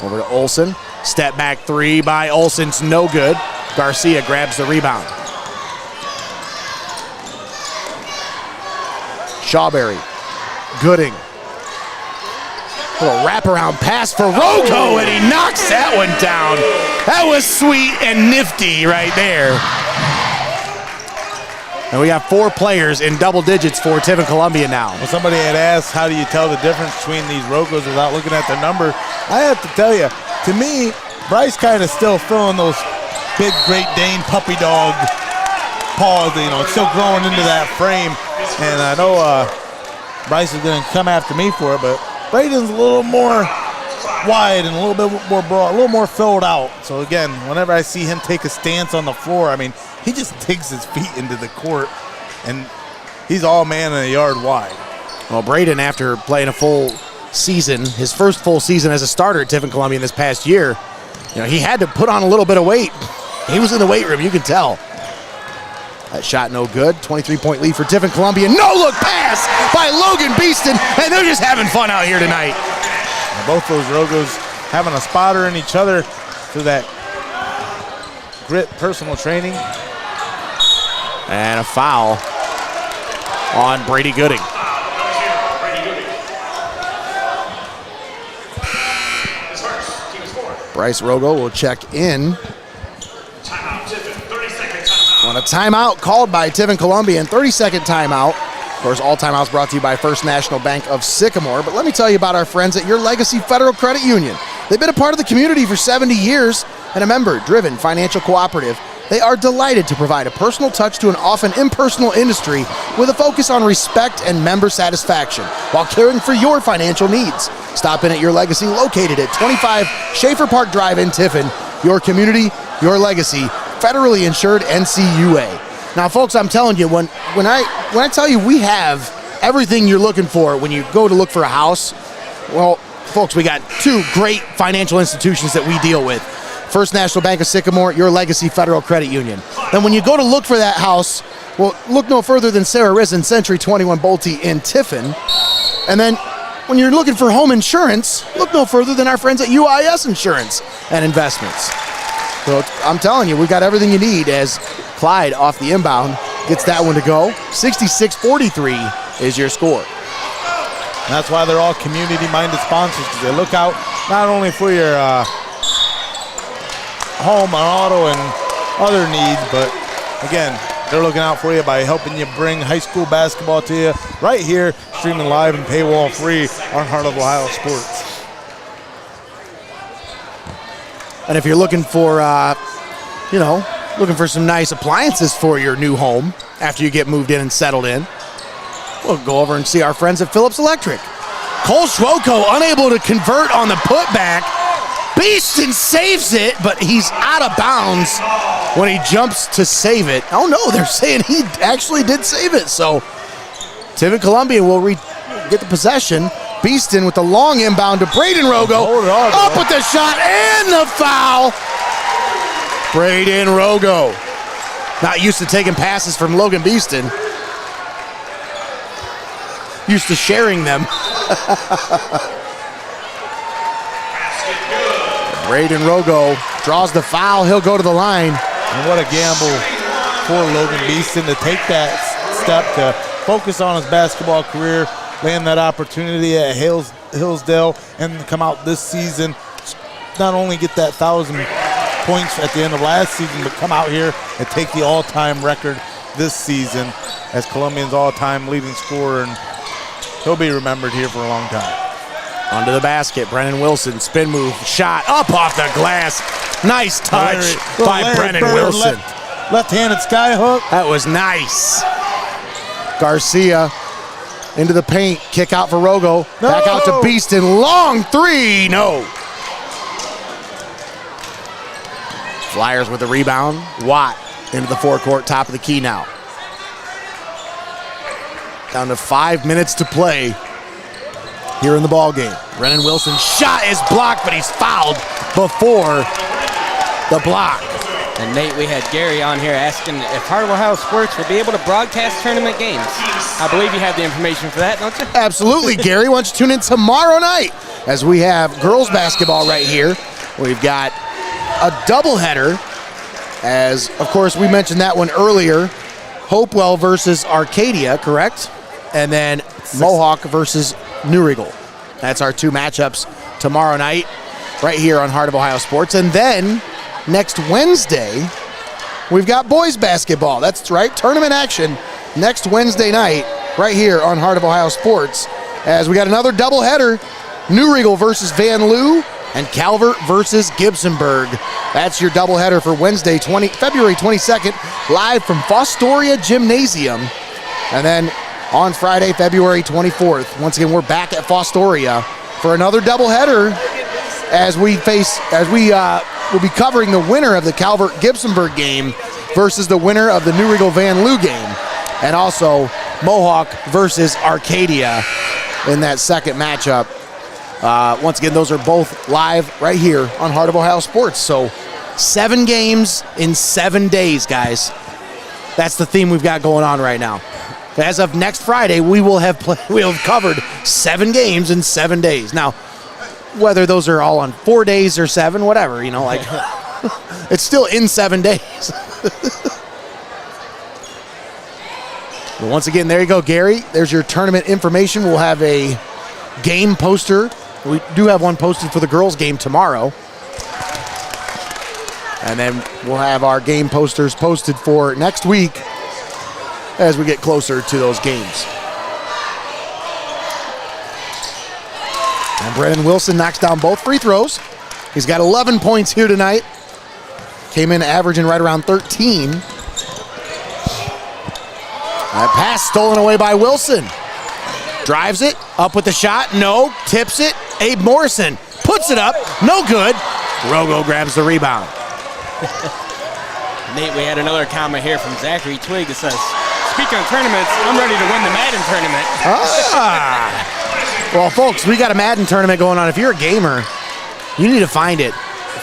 Over to Olsen. Step back three by Olsen's no good. Garcia grabs the rebound. Shawberry. Gooding. Little wraparound pass for Rogo, and he knocks that one down. That was sweet and nifty right there. And we got 4 players in double digits for Tiffin Columbian now. Well, somebody had asked, how do you tell the difference between these Rogos without looking at their number? I have to tell you, to me, Bryce kind of still filling those big Great Dane puppy dog paws, still growing into that frame. And I know Bryce is going to come after me for it, but Braden's a little more wide and a little bit more broad, a little more filled out. So again, whenever I see him take a stance on the floor, I mean, he just takes his feet into the court, and he's all man in a yard wide. Well, Braden, after playing a full season, his first full season as a starter at Tiffin Columbian this past year, he had to put on a little bit of weight. He was in the weight room, you can tell. That shot no good. 23-point lead for Tiffin Columbian. No-look pass by Logan Beeston, and they're just having fun out here tonight. And both those Rogos having a spotter in each other through that grit personal training. And a foul on Brady Gooding. Bryce Rogo will check in on a timeout called by Tiffin Columbian. 30-second timeout. Of course, all timeouts brought to you by First National Bank of Sycamore. But let me tell you about our friends at Your Legacy Federal Credit Union. They've been a part of the community for 70 years and a member-driven financial cooperative. They are delighted to provide a personal touch to an often impersonal industry with a focus on respect and member satisfaction while caring for your financial needs. Stop in at Your Legacy, located at 25 Schaefer Park Drive in Tiffin. Your community, your legacy, federally insured NCUA. Now, folks, I'm telling you, when I tell you we have everything you're looking for when you go to look for a house, well, folks, we got 2 great financial institutions that we deal with. First National Bank of Sycamore, Your Legacy Federal Credit Union. Then when you go to look for that house, well, look no further than Sara, Reisen, Century 21 Bolte in Tiffin. And then when you're looking for home insurance, look no further than our friends at UIS Insurance and Investments. So I'm telling you, we got everything you need as Clyde off the inbound gets that one to go. 66-43 is your score. And that's why they're all community-minded sponsors, because they look out not only for your home and auto and other needs, but again, they're looking out for you by helping you bring high school basketball to you right here, streaming live and paywall free on Heart of Ohio Sports. And if you're looking for, looking for some nice appliances for your new home after you get moved in and settled in, we'll go over and see our friends at Phillips Electric. Cole Schwoko unable to convert on the putback. Beeston saves it, but he's out of bounds when he jumps to save it. Oh no, they're saying he actually did save it. So Tiffin Columbian will get the possession. Beeston with the long inbound to Braden Rogo. Up with the shot and the foul. Braden Rogo. Not used to taking passes from Logan Beeston. Used to sharing them. Braden Rogo draws the foul. He'll go to the line. And what a gamble for Logan Beeston to take that step to focus on his basketball career, land that opportunity at Hillsdale, and come out this season, not only get that 1,000 points at the end of last season, but come out here and take the all-time record this season as Columbian's all-time leading scorer, and he'll be remembered here for a long time. Under the basket, Brennan Wilson, spin move, shot, up off the glass. Nice touch by Brennan Wilson. Left-handed sky hook. That was nice. Garcia into the paint, kick out for Rogo. No. Back out to Beeston, long three, no. Flyers with the rebound. Watt into the forecourt, top of the key now. Down to 5 minutes to play here in the ball game. Brennan Wilson's shot is blocked, but he's fouled before the block. And Nate, we had Gary on here asking if Heart of Ohio Sports will be able to broadcast tournament games. I believe you have the information for that, don't you? Absolutely, Gary. Why don't you tune in tomorrow night as we have girls basketball right here. We've got a doubleheader, as of course we mentioned that one earlier. Hopewell versus Arcadia, correct? And then Mohawk versus New Regal. That's our two matchups tomorrow night right here on Heart of Ohio Sports. And then next Wednesday, we've got boys basketball. That's right, tournament action next Wednesday night right here on Heart of Ohio Sports, as we got another doubleheader, New Regal versus Van Loo and Calvert versus Gibsonburg. That's your doubleheader for Wednesday, February 22nd, live from Fostoria Gymnasium. And then on Friday, February 24th, once again, we're back at Fostoria for another doubleheader as we will be covering the winner of the Calvert-Gibsonburg game versus the winner of the New Regal Van Loo game, and also Mohawk versus Arcadia in that second matchup. Once again, those are both live right here on Heart of Ohio Sports. So 7 games in 7 days, guys. That's the theme we've got going on right now. As of next Friday, we will have covered 7 games in 7 days. Now, whether those are all on 4 days or 7, whatever, like it's still in 7 days. But once again, there you go, Gary. There's your tournament information. We'll have a game poster. We do have one posted for the girls' game tomorrow. And then we'll have our game posters posted for next week as we get closer to those games. And Brennan Wilson knocks down both free throws. He's got 11 points here tonight. Came in averaging right around 13. That pass stolen away by Wilson. Drives it, up with the shot, no, tips it. Abe Morrison puts it up, no good. Rogo grabs the rebound. Nate, we had another comment here from Zachary Twig that says, speaking of tournaments, I'm ready to win the Madden tournament. Well, folks, we got a Madden tournament going on. If you're a gamer, you need to find it.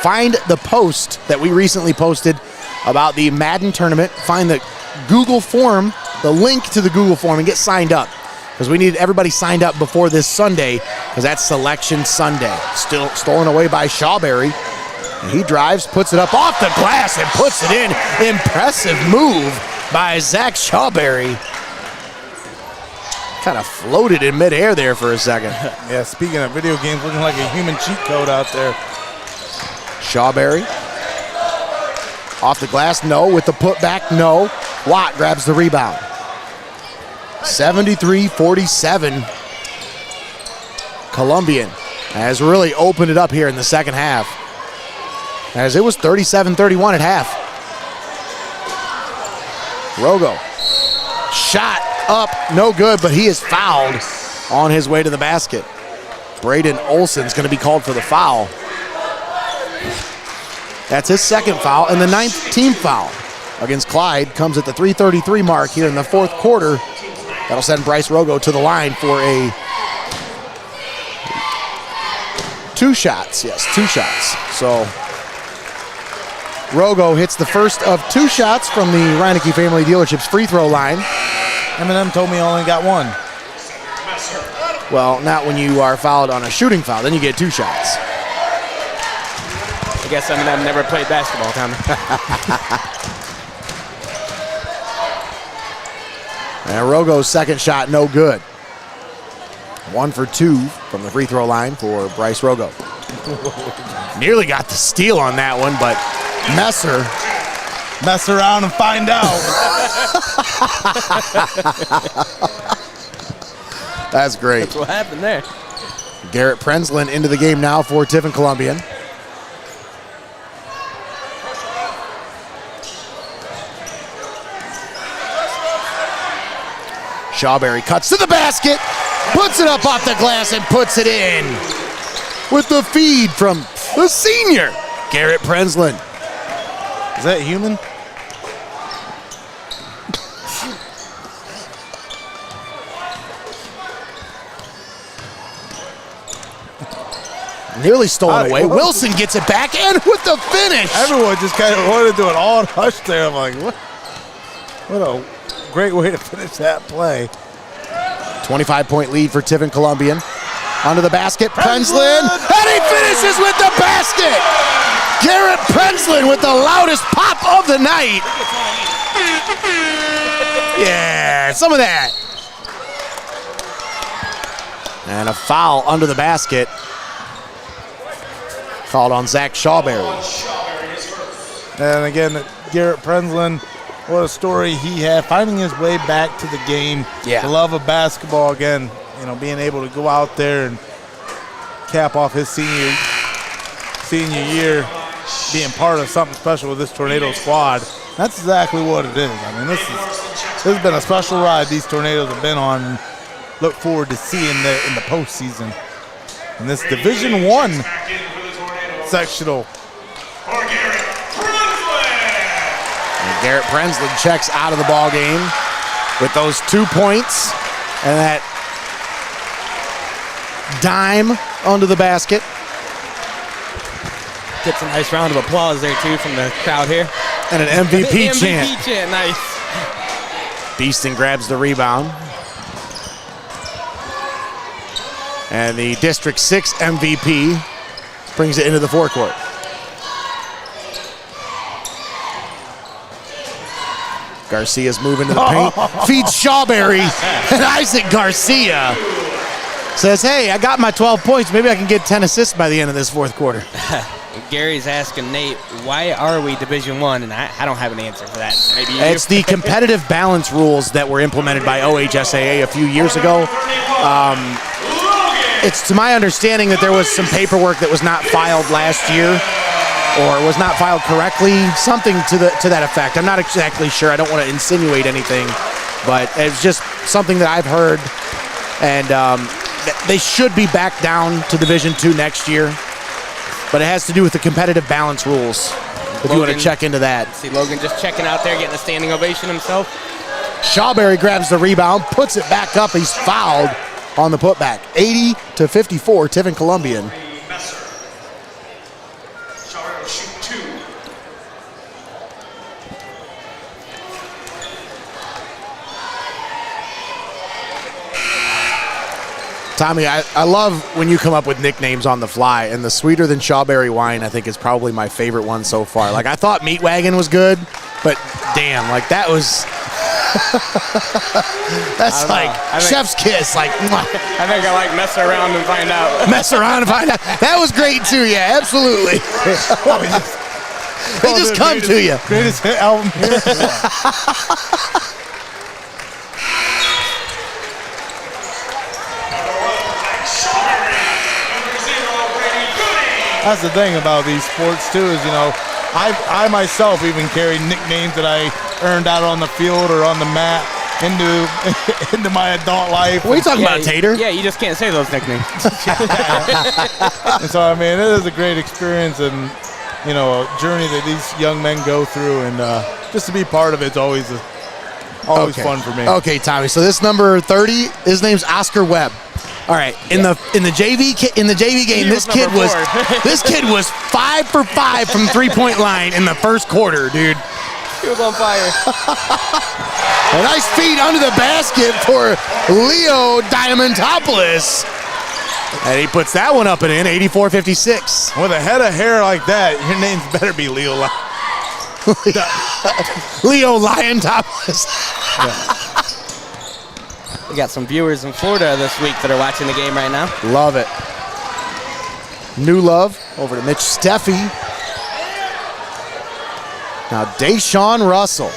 Find the post that we recently posted about the Madden tournament. Find the Google form, the link to the Google form, and get signed up. Because we need everybody signed up before this Sunday, because that's Selection Sunday. Still stolen away by Shawberry. And he drives, puts it up off the glass, and puts it in. Impressive move by Zach Shawberry. Kind of floated in midair there for a second. Yeah, speaking of video games, looking like a human cheat code out there. Shawberry. Off the glass, no. With the putback, no. Watt grabs the rebound. 73-47. Columbian has really opened it up here in the second half, as it was 37-31 at half. Rogo. Shot up, no good, but he is fouled on his way to the basket. Braden Olson's going to be called for the foul. That's his second foul and the 9th team foul against Clyde. Comes at the 3:33 mark here in the fourth quarter. That'll send Bryce Rogo to the line for a 2 shots. Yes, 2 shots. So Rogo hits the first of 2 shots from the Reineke Family Dealerships free throw line. Eminem told me I only got 1. Well, not when you are fouled on a shooting foul. Then you get 2 shots. I guess Eminem never played basketball, Tommy. And Rogo's second shot, no good. 1 for 2 from the free throw line for Bryce Rogo. Nearly got the steal on that one, but Messer. Mess around and find out. That's great. That's what happened there. Garrett Prenslin into the game now for Tiffin Columbian. Shawberry cuts to the basket, puts it up off the glass, and puts it in with the feed from the senior, Garrett Prenslin. Is that human? Nearly stolen away. Wilson gets it back and with the finish. Everyone just kind of wanted to do it all hush there. I'm like, what a great way to finish that play. 25-point lead for Tiffin Columbian. Under the basket, Prenslin, and he finishes with the basket! Garrett Prenslin with the loudest pop of the night. Yeah, some of that. And a foul under the basket. Called on Zach Shawberry. And again, Garrett Prenslin, what a story he had, finding his way back to the game. Yeah. The love of basketball again, you know, being able to go out there and cap off his senior year, being part of something special with this Tornado squad. That's exactly what it is. I mean, this has been a special ride these Tornadoes have been on. Look forward to seeing that in the postseason. In this Division I sectional. And Garrett Prenslin checks out of the ball game with those 2 points and that dime under the basket. Gets a nice round of applause there, too, from the crowd here. And an MVP chant. MVP chant, nice. Beeston grabs the rebound. And the District 6 MVP brings it into the forecourt. Garcia's moving to the paint. Feeds Shawberry. And Isaac Garcia says, hey, I got my 12 points. Maybe I can get 10 assists by the end of this fourth quarter. Gary's asking Nate, why are we Division I? And I don't have an answer for that. Maybe you. It's the competitive balance rules that were implemented by OHSAA a few years ago. It's to my understanding that there was some paperwork that was not filed last year or was not filed correctly, something to that effect. I'm not exactly sure. I don't want to insinuate anything, but it's just something that I've heard. And they should be back down to Division II next year. But it has to do with the competitive balance rules, if you want to check into that. See Logan just checking out there, getting a standing ovation himself. Shawberry grabs the rebound, puts it back up. He's fouled on the putback. 80-54, Tiffin Columbian. Tommy, I love when you come up with nicknames on the fly, and the Sweeter Than Shawberry Wine, I think, is probably my favorite one so far. Like, I thought Meat Wagon was good, but damn, like, that was... That's like chef's kiss. Like, I think I like mess around and find out. Mess around and find out. That was great, too, yeah, absolutely. They just come to you. Greatest hit album here. That's the thing about these sports too, is, you know, I myself even carry nicknames that I earned out on the field or on the mat into my adult life. What are you talking about, Tater? Yeah, you just can't say those nicknames. And so, I mean, it is a great experience and, you know, a journey that these young men go through, and just to be part of it's always fun for me. Okay, Tommy. So this number 30, his name's Oscar Webb. All right, in the JV game, this kid was 5 for 5 from 3-point line in the first quarter, dude. He was on fire. A nice feed under the basket for Leo Diamantopoulos. And he puts that one up and in, 84-56. With a head of hair like that, your name's better be Leo. Leo Liontopoulos. Yeah. We got some viewers in Florida this week that are watching the game right now. Love it. New love over to Mitch Steffi. Now Deshaun Russell.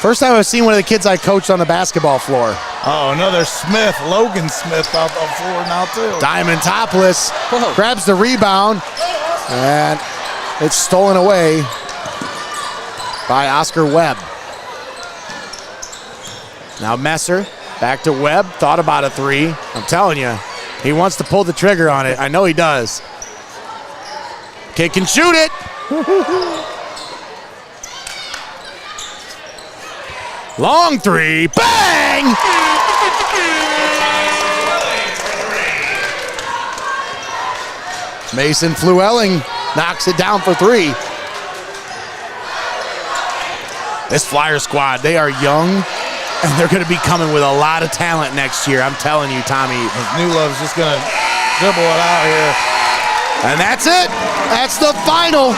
First time I've seen one of the kids I coached on the basketball floor. Oh, another Smith, Logan Smith out on the floor now too. Diamantopoulos grabs the rebound, and it's stolen away by Oscar Webb. Now Messer, back to Webb, thought about a three. I'm telling you, he wants to pull the trigger on it. I know he does. Kid can shoot it. Long three, bang! Mason Flewelling knocks it down for three. This Flyer squad, they are young And they're going to be coming with a lot of talent next year. I'm telling you, Tommy. Newlove's just going to dribble it out here. And that's it. That's the final.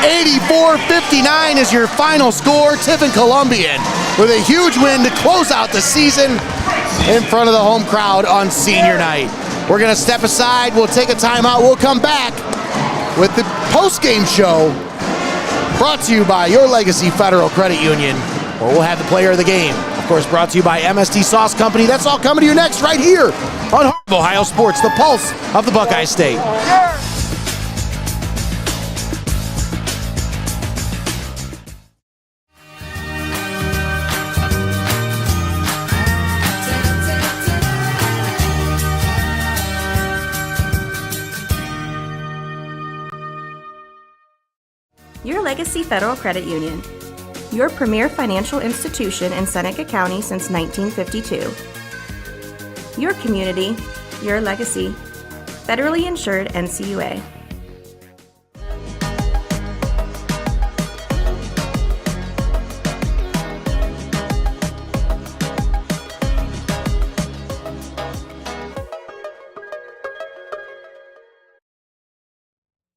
84-59 is your final score. Tiffin Columbian with a huge win to close out the season in front of the home crowd on senior night. We're going to step aside. We'll take a timeout. We'll come back with the post-game show brought to you by your Legacy Federal Credit Union, where we'll have the player of the game. Of course, brought to you by MST Sauce Company. That's all coming to you next right here on Heart of Ohio Sports, the pulse of the Buckeye State. Your Legacy Federal Credit Union, your premier financial institution in Seneca County since 1952. Your community, your legacy. Federally insured NCUA.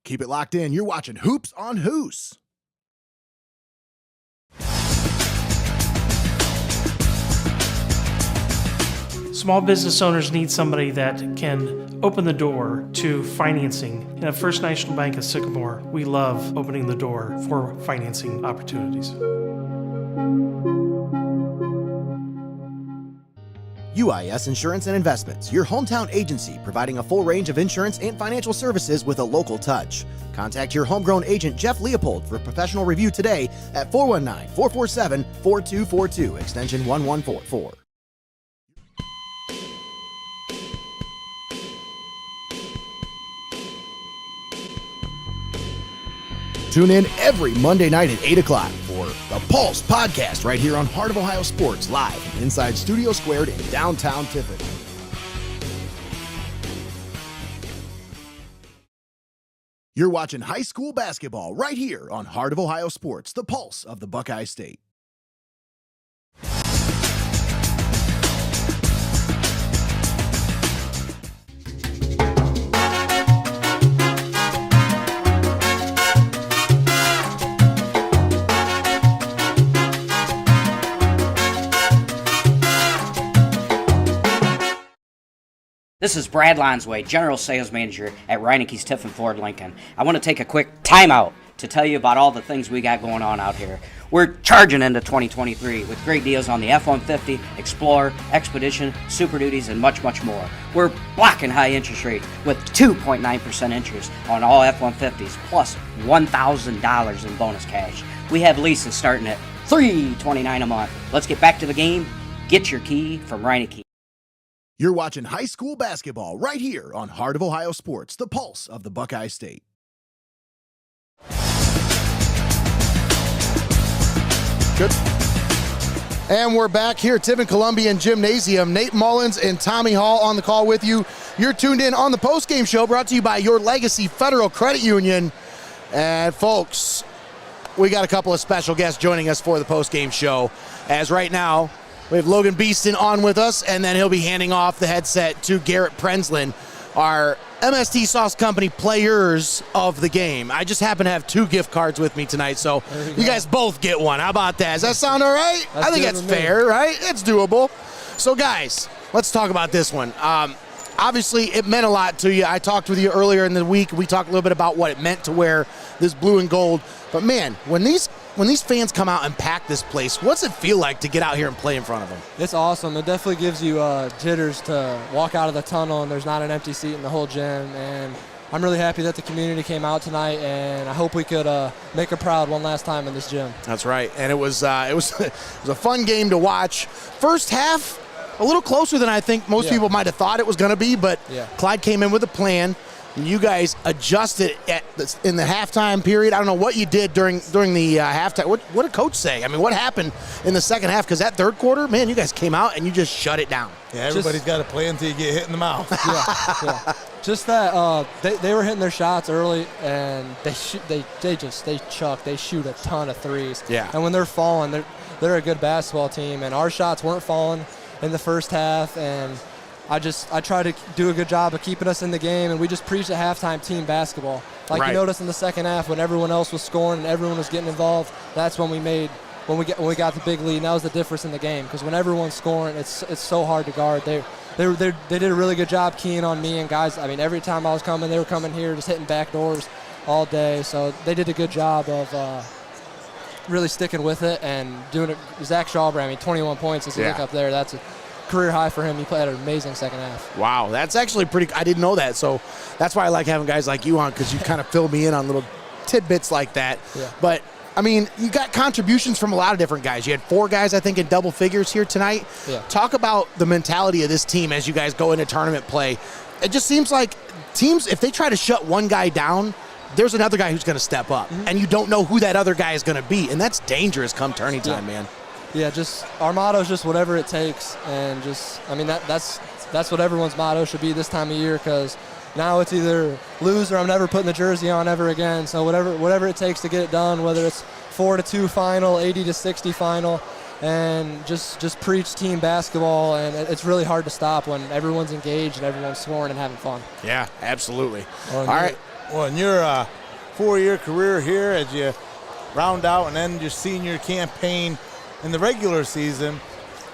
Keep it locked in. You're watching Hoops on Hoos. Small business owners need somebody that can open the door to financing. And at First National Bank of Sycamore, we love opening the door for financing opportunities. UIS Insurance and Investments, your hometown agency providing a full range of insurance and financial services with a local touch. Contact your homegrown agent, Jeff Leopold, for a professional review today at 419-447-4242, extension 1144. Tune in every Monday night at 8 o'clock for the Pulse podcast right here on Heart of Ohio Sports, live inside Studio Squared in downtown Tiffin. You're watching high school basketball right here on Heart of Ohio Sports, the pulse of the Buckeye State. This is Brad Lonsway, General Sales Manager at Reineke's Tiffin Ford Lincoln. I want to take a quick timeout to tell you about all the things we got going on out here. We're charging into 2023 with great deals on the F-150, Explorer, Expedition, Super Duties, and much, much more. We're blocking high interest rates with 2.9% interest on all F-150s, plus $1,000 in bonus cash. We have leases starting at $329 a month. Let's get back to the game. Get your key from Reineke. You're watching high school basketball right here on Heart of Ohio Sports, the pulse of the Buckeye State. Good. And we're back here at Tiffin Columbian Gymnasium. Nate Mullins and Tommy Hall on the call with you. You're tuned in on the postgame show brought to you by your Legacy Federal Credit Union. And folks, we got a couple of special guests joining us for the postgame show. As right now, we have Logan Beeston on with us, and then he'll be handing off the headset to Garrett Prensland, our MST Sauce Company players of the game. I just happen to have 2 gift cards with me tonight, so you guys both get one. How about that? Does that sound all right? I think that's fair, right? It's doable. So, guys, let's talk about this one. Obviously, it meant a lot to you. I talked with you earlier in the week. We talked a little bit about what it meant to wear this blue and gold. But, man, when these fans come out and pack this place, what's it feel like to get out here and play in front of them? It's awesome. It definitely gives you jitters to walk out of the tunnel and there's not an empty seat in the whole gym. And I'm really happy that the community came out tonight, and I hope we could make her proud one last time in this gym. That's right. And it was it was a fun game to watch. First half, a little closer than I think most people might have thought it was going to be, but Clyde came in with a plan. You guys adjusted in the halftime period. I don't know what you did during the halftime. What did Coach say? I mean, what happened in the second half? Because that third quarter, man, you guys came out and you just shut it down. Yeah, everybody's got a plan until you get hit in the mouth. Just that they were hitting their shots early, and they shoot a ton of threes. Yeah. And when they're falling, they're a good basketball team, and our shots weren't falling in the first half, and I try to do a good job of keeping us in the game, and we just preached at halftime team basketball. Like Right. you noticed in the second half when everyone else was scoring and everyone was getting involved, that's when we got the big lead, and that was the difference in the game. Because when everyone's scoring, it's so hard to guard. They did a really good job keying on me and guys. I mean, every time I was coming, they were coming here just hitting back doors all day. So they did a good job of really sticking with it and doing it. Zach Schauber, I mean, 21 points as you look up there. That's a career high for him. He played an amazing second half. Wow, that's actually pretty. I didn't know that, so that's why I like having guys like you on, because you kind of fill me in on little tidbits like that. Yeah. But I mean, you got contributions from a lot of different guys. You had 4 guys, I think, in double figures here tonight. Yeah. Talk about the mentality of this team as you guys go into tournament play. It just seems like teams, if they try to shut one guy down, there's another guy who's going to step up, and you don't know who that other guy is going to be, and that's dangerous come tourney time, man. Yeah, just our motto is just whatever it takes, and just that's what everyone's motto should be this time of year, because now it's either lose or I'm never putting the jersey on ever again. So whatever it takes to get it done, whether it's 4-2 final, 80-60 final, and just preach team basketball. And it's really hard to stop when everyone's engaged and everyone's scoring and having fun. Yeah, absolutely. All right. Well, in your 4-year career here, as you round out and end your senior campaign in the regular season,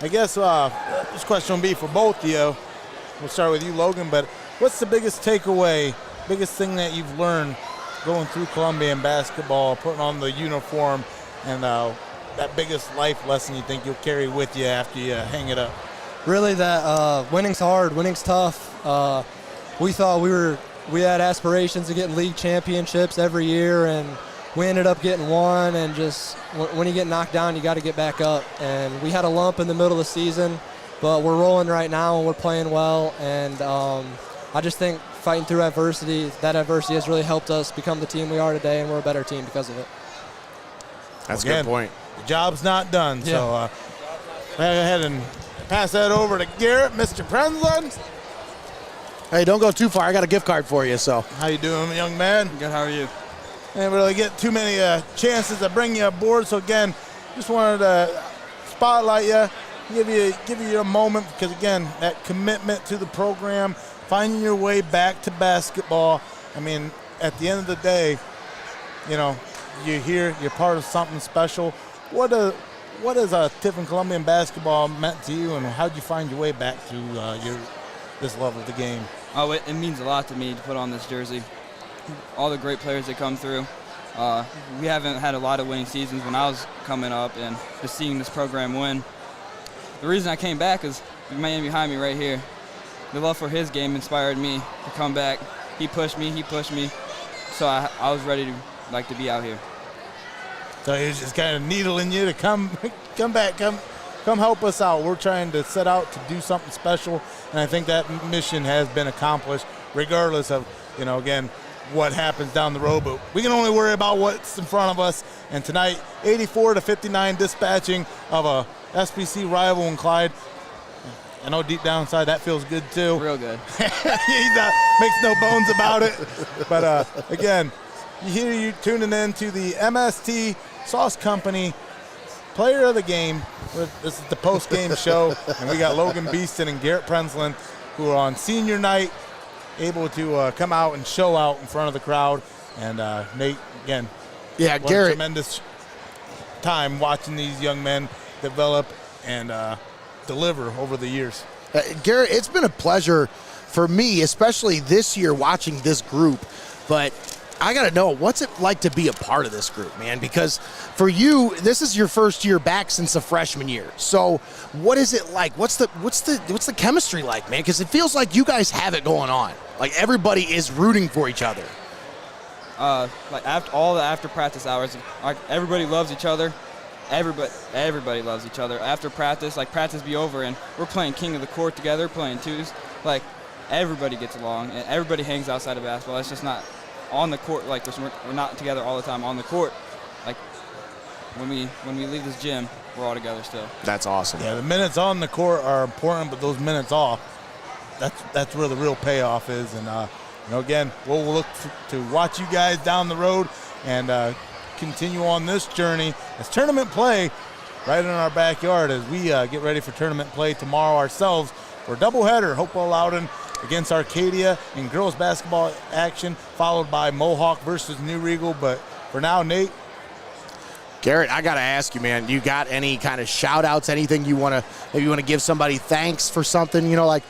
I guess this question will be for both of you. We'll start with you, Logan, but what's the biggest takeaway, biggest thing that you've learned going through Columbian basketball, putting on the uniform, and that biggest life lesson you think you'll carry with you after you hang it up? Really, that winning's hard, winning's tough. We thought we had aspirations of getting league championships every year, and we ended up getting one. And just when you get knocked down, you got to get back up. And we had a lump in the middle of the season, but we're rolling right now and we're playing well. And I just think fighting through adversity, that adversity has really helped us become the team we are today, and we're a better team because of it. That's a good point. The job's not done, Yeah. so go ahead and pass that over to Garrett, Mr. Prenslin. Hey, don't go too far. I got a gift card for you. So How you doing, young man? Good, how are you? Didn't really get too many chances to bring you aboard, so again, just wanted to spotlight you, give you a moment, because again, that commitment to the program, finding your way back to basketball. I mean, at the end of the day, you know, you're here, you're part of something special. What has Tiffin Columbian basketball meant to you, and how'd you find your way back through this level of the game? Oh, it means a lot to me to put on this jersey. All the great players that come through. We haven't had a lot of winning seasons when I was coming up, and just seeing this program win. The reason I came back is the man behind me right here. The love for his game inspired me to come back. He pushed me, so I was ready to be out here. So he was just kind of needling you to come back, come help us out. We're trying to set out to do something special, and I think that mission has been accomplished, regardless of, again, what happens down the road. But we can only worry about what's in front of us. And tonight, 84-59 dispatching of a SBC rival in Clyde. I know deep down inside that feels good too. Real good. Makes no bones about it. But again, you're tuning in to the MST Sauce Company Player of the Game. This is the post-game show, and we got Logan Beeston and Garrett Prenslin, who are on senior night, able to come out and show out in front of the crowd. And Nate, again, Garrett, a tremendous time watching these young men develop and deliver over the years. Garrett, it's been a pleasure for me, especially this year, watching this group. But I got to know, what's it like to be a part of this group, man? Because for you, this is your first year back since the freshman year. So what is it like? What's the chemistry like, man? Because it feels like you guys have it going on. Like everybody is rooting for each other. After all the after practice hours, everybody loves each other. Everybody loves each other. After practice, practice be over, and we're playing king of the court together, playing twos. Everybody gets along, and everybody hangs outside of basketball. It's just not on the court. We're not together all the time on the court. When we leave this gym, we're all together still. That's awesome. Yeah, the minutes on the court are important, but those minutes off, that's where the real payoff is. And Again, we'll look to watch you guys down the road and continue on this journey as tournament play right in our backyard as we get ready for tournament play tomorrow ourselves for a doubleheader. Hopewell Loudon against Arcadia in girls basketball action, followed by Mohawk versus New Regal. But for now, Nate. Garrett, I got to ask you, man, you got any kind of shout outs, anything you want to, maybe you want to give somebody thanks for something? You know, like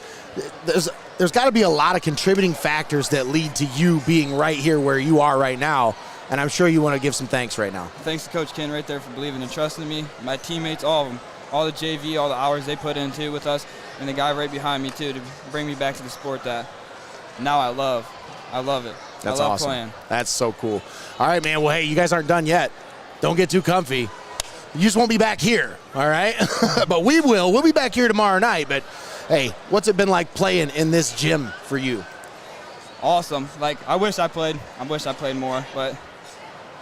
there's got to be a lot of contributing factors that lead to you being right here where you are right now. And I'm sure you want to give some thanks right now. Thanks to Coach Ken right there for believing and trusting me. My teammates, all of them, all the JV, all the hours they put into with us, and the guy right behind me too to bring me back to the sport that now I love. I love it. That's I love awesome. playing. That's so cool. All right, man. Well, hey, you guys aren't done yet. Don't get too comfy. You just won't be back here, all right? But we will. We'll be back here tomorrow night. But, hey, what's it been like playing in this gym for you? Awesome. Like, I wish I played more, but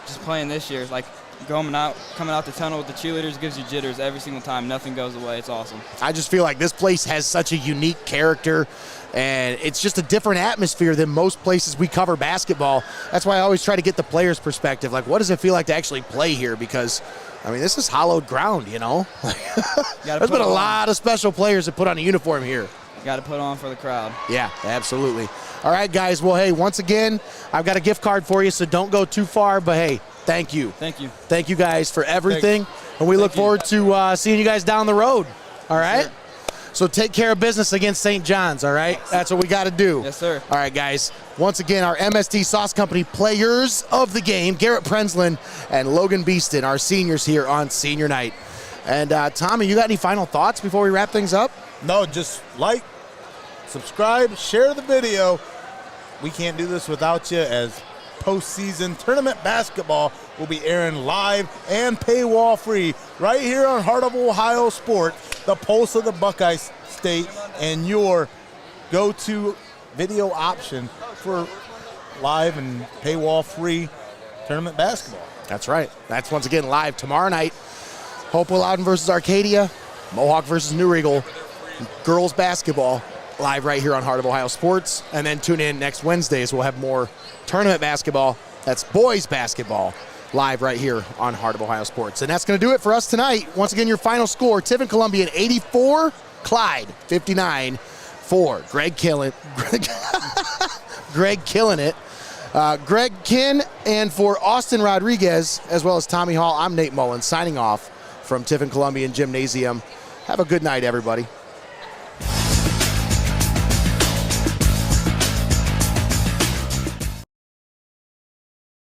just playing this year is like coming out the tunnel with the cheerleaders gives you jitters every single time. Nothing goes away. It's awesome. I just feel like this place has such a unique character, and it's just a different atmosphere than most places we cover basketball. That's why I always try to get the players' perspective. Like, what does it feel like to actually play here? Because, I mean, this is hallowed ground, you know? There's been a lot of special players that put on a uniform here. Got to put on for the crowd. Yeah, absolutely. All right, guys. Well, hey, once again, I've got a gift card for you, so don't go too far. But, hey, thank you. Thank you. Thank you guys for everything. And we look forward to seeing you guys down the road. All right? Sure. So take care of business against St. John's, all right? That's what we got to do. Yes, sir. All right, guys. Once again, our MST Sauce Company players of the game, Garrett Prensland and Logan Beeston, our seniors here on senior night. And, Tommy, you got any final thoughts before we wrap things up? No, just like, subscribe, share the video. We can't do this without you, as postseason tournament basketball will be airing live and paywall free right here on Heart of Ohio Sports, the pulse of the Buckeye State, and your go-to video option for live and paywall free tournament basketball. That's right. That's once again live tomorrow night. Hopewell Loudon versus Arcadia, Mohawk versus New Regal, girls basketball live right here on Heart of Ohio Sports. And then tune in next Wednesday as we'll have more tournament basketball. That's boys basketball live right here on Heart of Ohio Sports. And that's going to do it for us tonight. Once again, your final score, Tiffin Columbian 84, Clyde 59 for Greg killing it. Greg Kinn, and for Austin Rodriguez, as well as Tommy Hall, I'm Nate Mullins signing off from Tiffin Columbian Gymnasium. Have a good night, everybody.